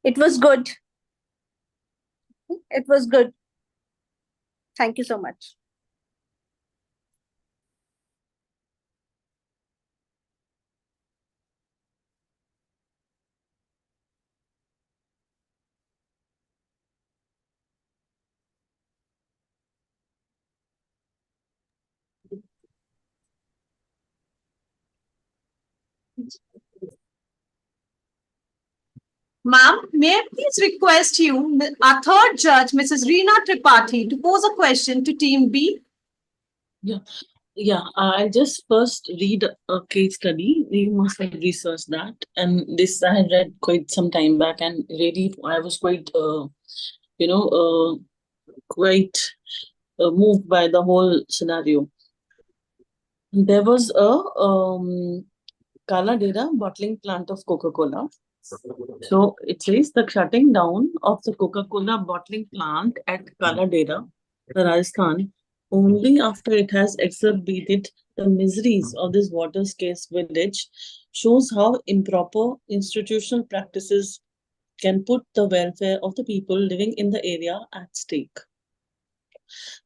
It was good. It was good. Thank you so much. Ma'am, may I please request you, our third judge, Mrs. Reena Tripathi, to pose a question to Team B? Yeah. Yeah, I'll just first read a case study. You must have researched that. And this I had read quite some time back, and really I was quite, you know, quite moved by the whole scenario. There was a Kaladera bottling plant of Coca-Cola. So it says the shutting down of the Coca-Cola bottling plant at Kaladera, Rajasthan, only after it has exacerbated the miseries of this water scarce village, shows how improper institutional practices can put the welfare of the people living in the area at stake.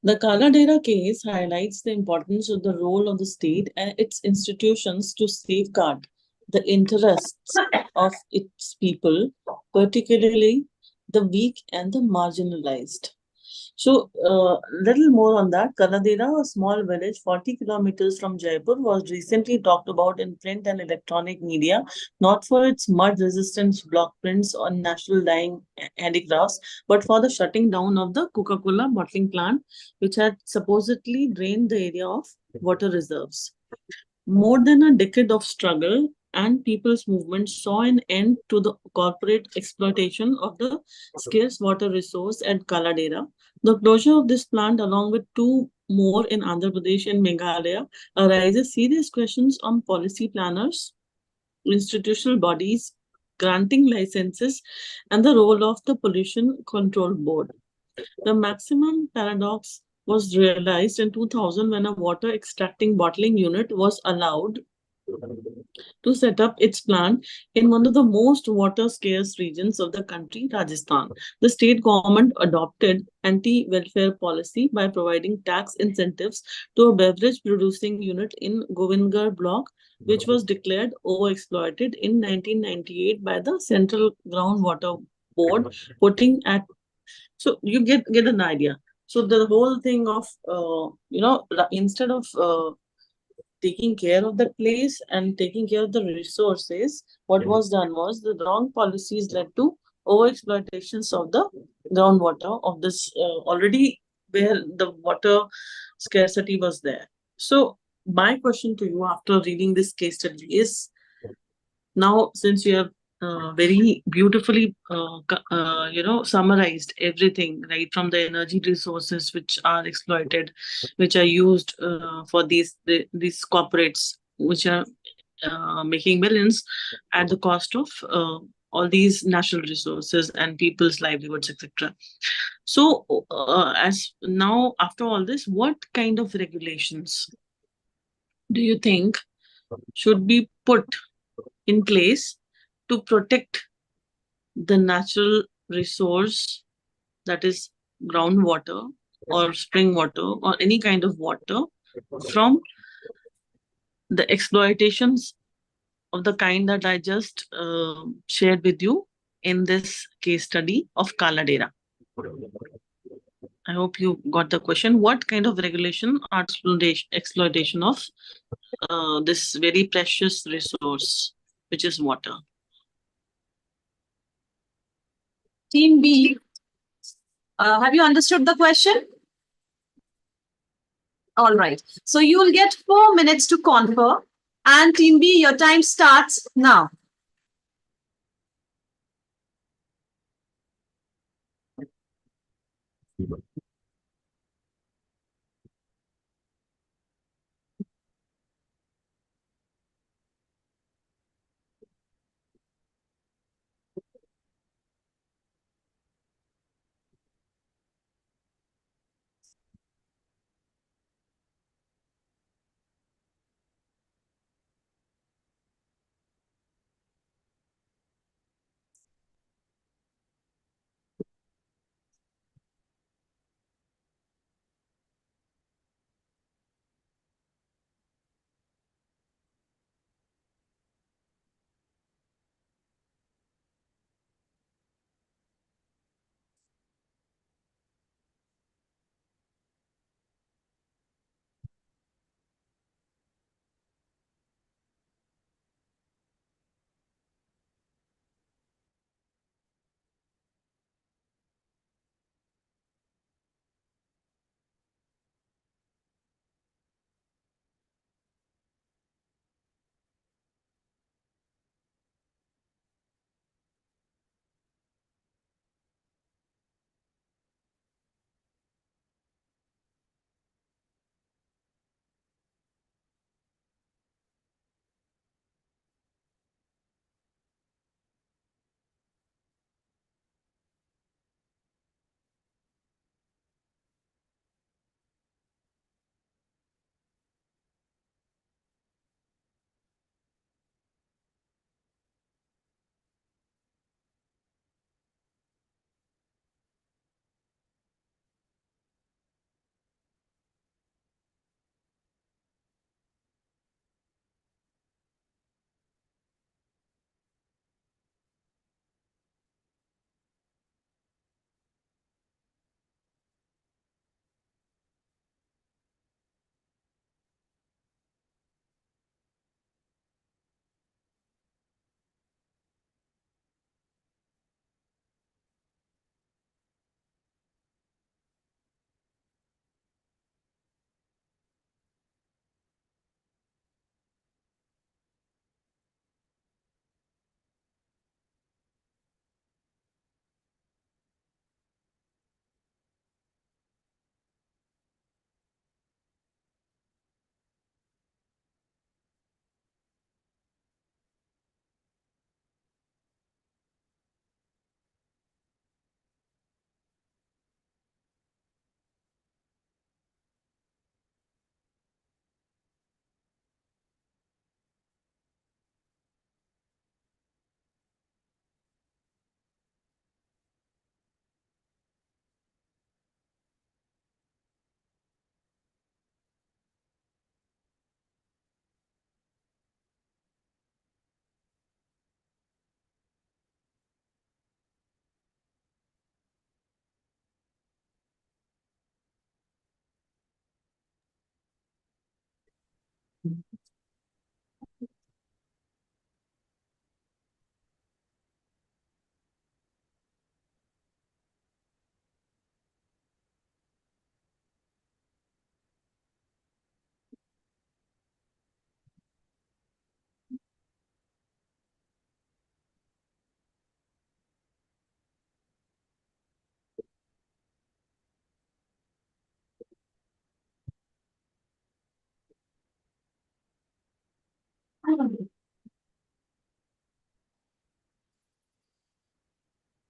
The Kaladera case highlights the importance of the role of the state and its institutions to safeguard the interests of its people, particularly the weak and the marginalized. So, little more on that. Kaladera, a small village 40 kilometers from Jaipur, was recently talked about in print and electronic media, not for its mud-resistant block prints on national dyeing handicrafts, but for the shutting down of the Coca-Cola bottling plant, which had supposedly drained the area of water reserves. More than a decade of struggle and people's movement saw an end to the corporate exploitation of the scarce water resource at Kaladera. The closure of this plant, along with two more in Andhra Pradesh and Meghalaya, arises serious questions on policy planners, institutional bodies, granting licenses, and the role of the Pollution Control Board. The maximum paradox was realized in 2000 when a water extracting bottling unit was allowed to set up its plant in one of the most water scarce regions of the country, Rajasthan. The state government adopted anti welfare policy by providing tax incentives to a beverage producing unit in Govindgarh block, which was declared overexploited in 1998 by the Central Groundwater Board, putting at so you get an idea. So the whole thing of instead of taking care of the place and taking care of the resources, what was done was the wrong policies led to over exploitations of the groundwater of this already where the water scarcity was there. So my question to you after reading this case study is, now since you have very beautifully summarized everything right from the energy resources which are exploited, which are used for these corporates which are making millions at the cost of all these natural resources and people's livelihoods, etc. So as now after all this, what kind of regulations do you think should be put in place to protect the natural resource, that is groundwater or spring water or any kind of water, from the exploitations of the kind that I just shared with you in this case study of Kaladera? I hope you got the question. What kind of regulation or exploitation of this very precious resource, which is water? Team B, have you understood the question? All right. So you will get 4 minutes to confer. And Team B, your time starts now.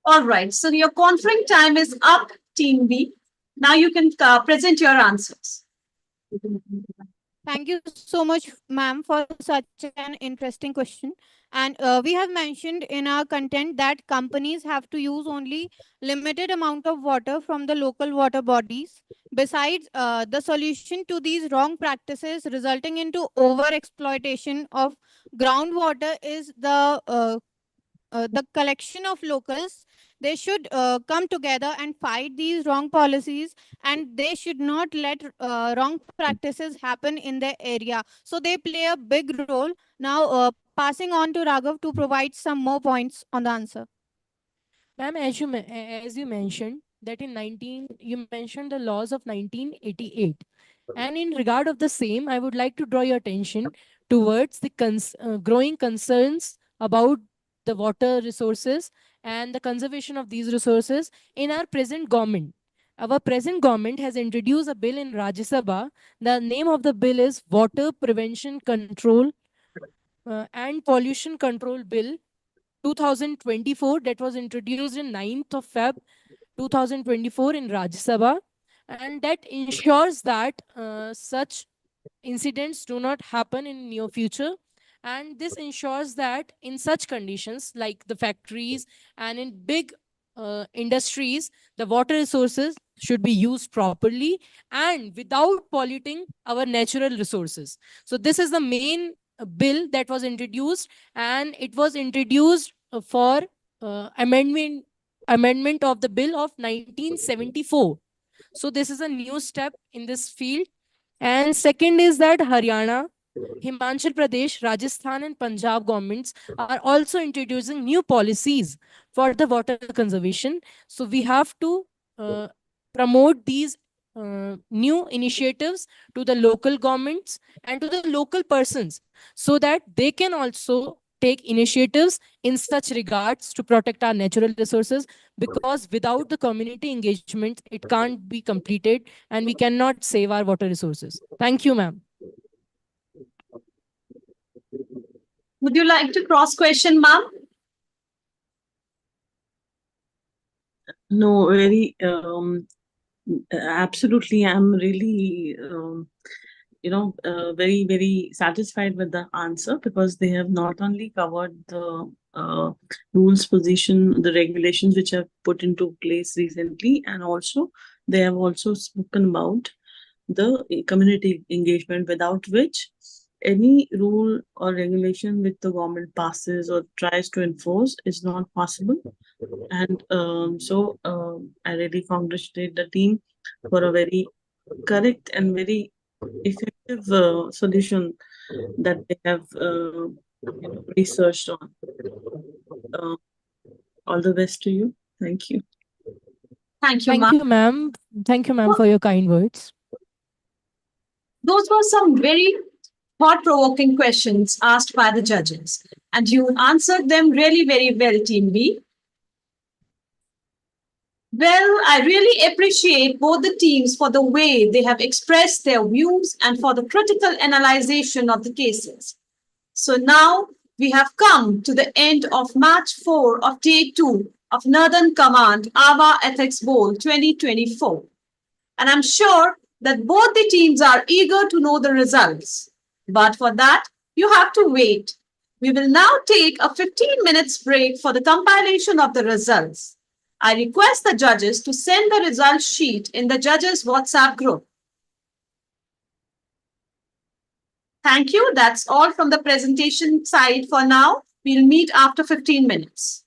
All right, so your conferring time is up, Team B. Now you can present your answers. Thank you so much, ma'am, for such an interesting question. And we have mentioned in our content that companies have to use only limited amount of water from the local water bodies. Besides, the solution to these wrong practices resulting into over exploitation of groundwater is the collection of locals. They should come together and fight these wrong policies, and they should not let wrong practices happen in their area. So they play a big role. Now, passing on to Raghav to provide some more points on the answer. Ma'am, as you mentioned that in 19, you mentioned the laws of 1988. And in regard of the same, I would like to draw your attention towards the growing concerns about the water resources and the conservation of these resources in our present government. Our present government has introduced a bill in Rajya Sabha. The name of the bill is Water Prevention Control and Pollution Control Bill 2024, that was introduced in 9th of Feb 2024 in Rajya Sabha, and that ensures that such incidents do not happen in near future. And this ensures that in such conditions like the factories and in big industries, the water resources should be used properly and without polluting our natural resources. So this is the main bill that was introduced, and it was introduced for amendment of the bill of 1974. So this is a new step in this field. And second is that Haryana, Himachal Pradesh, Rajasthan, and Punjab governments are also introducing new policies for the water conservation. So we have to promote these new initiatives to the local governments and to the local persons so that they can also take initiatives in such regards to protect our natural resources, because without the community engagement it can't be completed and we cannot save our water resources. Thank you, ma'am. Would you like to cross question, ma'am? No, very absolutely. I'm really very, very satisfied with the answer, because they have not only covered the rules, position, the regulations which have put into place recently, and also they have also spoken about the community engagement, without which any rule or regulation which the government passes or tries to enforce is not possible. And I really congratulate the team for a very correct and very effective solution that they have researched on. Uh, all the best to you. Thank you. Thank you, Thank ma'am. you, ma'am. Thank you, ma'am, for your kind words. Those were some very thought-provoking questions asked by the judges, and you answered them really very well, Team B. Well, I really appreciate both the teams for the way they have expressed their views and for the critical analyzation of the cases. So now we have come to the end of Match 4 of Day 2 of Northern Command AWWA Ethics Bowl 2024. And I'm sure that both the teams are eager to know the results. But for that, you have to wait. We will now take a 15 minutes break for the compilation of the results. I request the judges to send the result sheet in the judges WhatsApp group. Thank you. That's all from the presentation side for now. We'll meet after 15 minutes.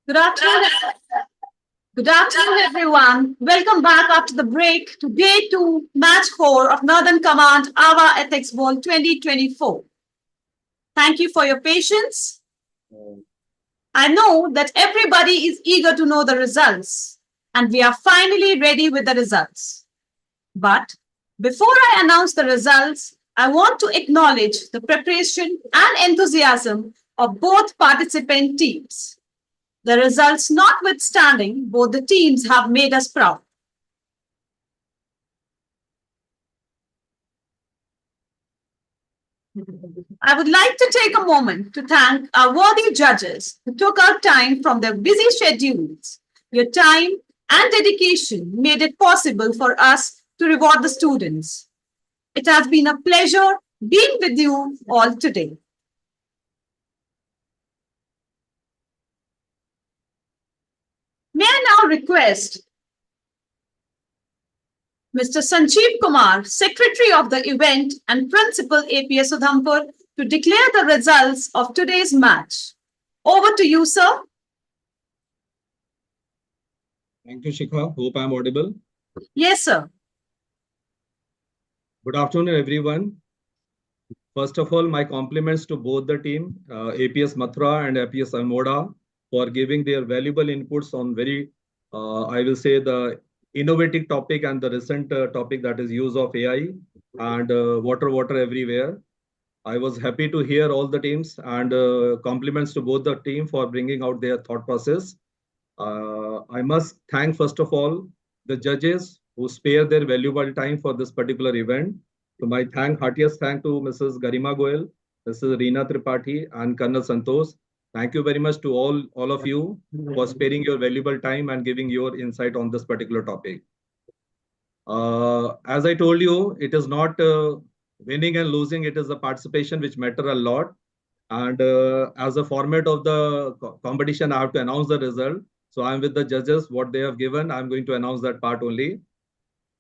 Good afternoon. Good afternoon, everyone. Welcome back after the break to Day 2, Match 4 of Northern Command AWWA Ethics Bowl 2024. Thank you for your patience. I know that everybody is eager to know the results, and we are finally ready with the results. But before I announce the results, I want to acknowledge the preparation and enthusiasm of both participant teams. The results notwithstanding, both the teams have made us proud. I would like to take a moment to thank our worthy judges who took out time from their busy schedules. Your time and dedication made it possible for us to reward the students. It has been a pleasure being with you all today. May I now request Mr. Sanjeev Kumar, Secretary of the event and Principal APS Udhampur, to declare the results of today's match. Over to you, sir. Thank you, Shikha. Hope I'm audible. Yes, sir. Good afternoon, everyone. First of all, my compliments to both the team, APS Mathura and APS Almoda, for giving their valuable inputs on very, I will say, the innovative topic and the recent topic, that is use of AI and water everywhere. I was happy to hear all the teams, and compliments to both the team for bringing out their thought process. I must thank, first of all, the judges who spare their valuable time for this particular event. So my heartiest thank to Mrs. Garima Goel, Mrs. Reena Tripathi, and Colonel Santosh. Thank you very much to all of you for sparing your valuable time and giving your insight on this particular topic. As I told you, it is not winning and losing, it is the participation which matter a lot. And as a format of the competition, I have to announce the result. So I'm with the judges, what they have given. I'm going to announce that part only.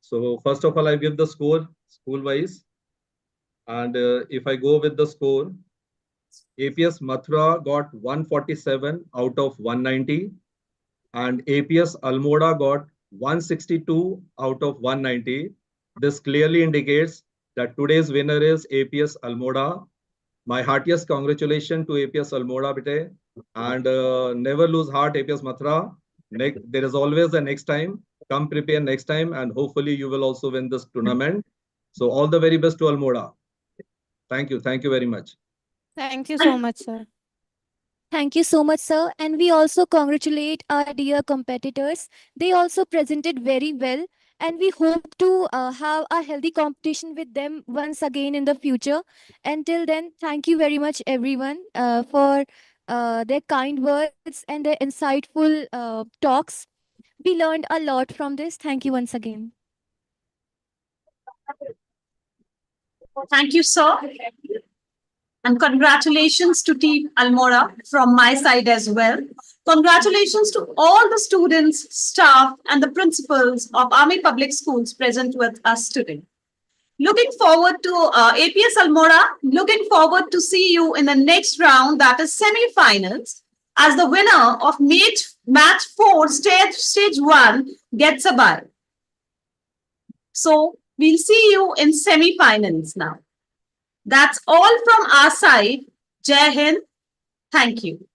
So first of all, I give the score school-wise. And if I go with the score, APS Mathura got 147 out of 190. And APS Almoda got 162 out of 190. This clearly indicates that today's winner is APS Almoda. My heartiest congratulations to APS Almoda, bete. And never lose heart, APS Mathura. There is always a next time. Come prepare next time, and hopefully you will also win this tournament. So all the very best to Almoda. Thank you. Thank you very much. Thank you so much, sir. Thank you so much, sir. And we also congratulate our dear competitors. They also presented very well. And we hope to have a healthy competition with them once again in the future. Until then, thank you very much, everyone, for their kind words and their insightful talks. We learned a lot from this. Thank you once again. Thank you, sir. And congratulations to Team Almora from my side as well. Congratulations to all the students, staff, and the principals of Army Public Schools present with us today. Looking forward to APS Almora. Looking forward to see you in the next round, that is semi-finals, as the winner of match 4, stage 1, gets a bye. So we'll see you in semi-finals now. That's all from our side. Jai Hind. Thank you.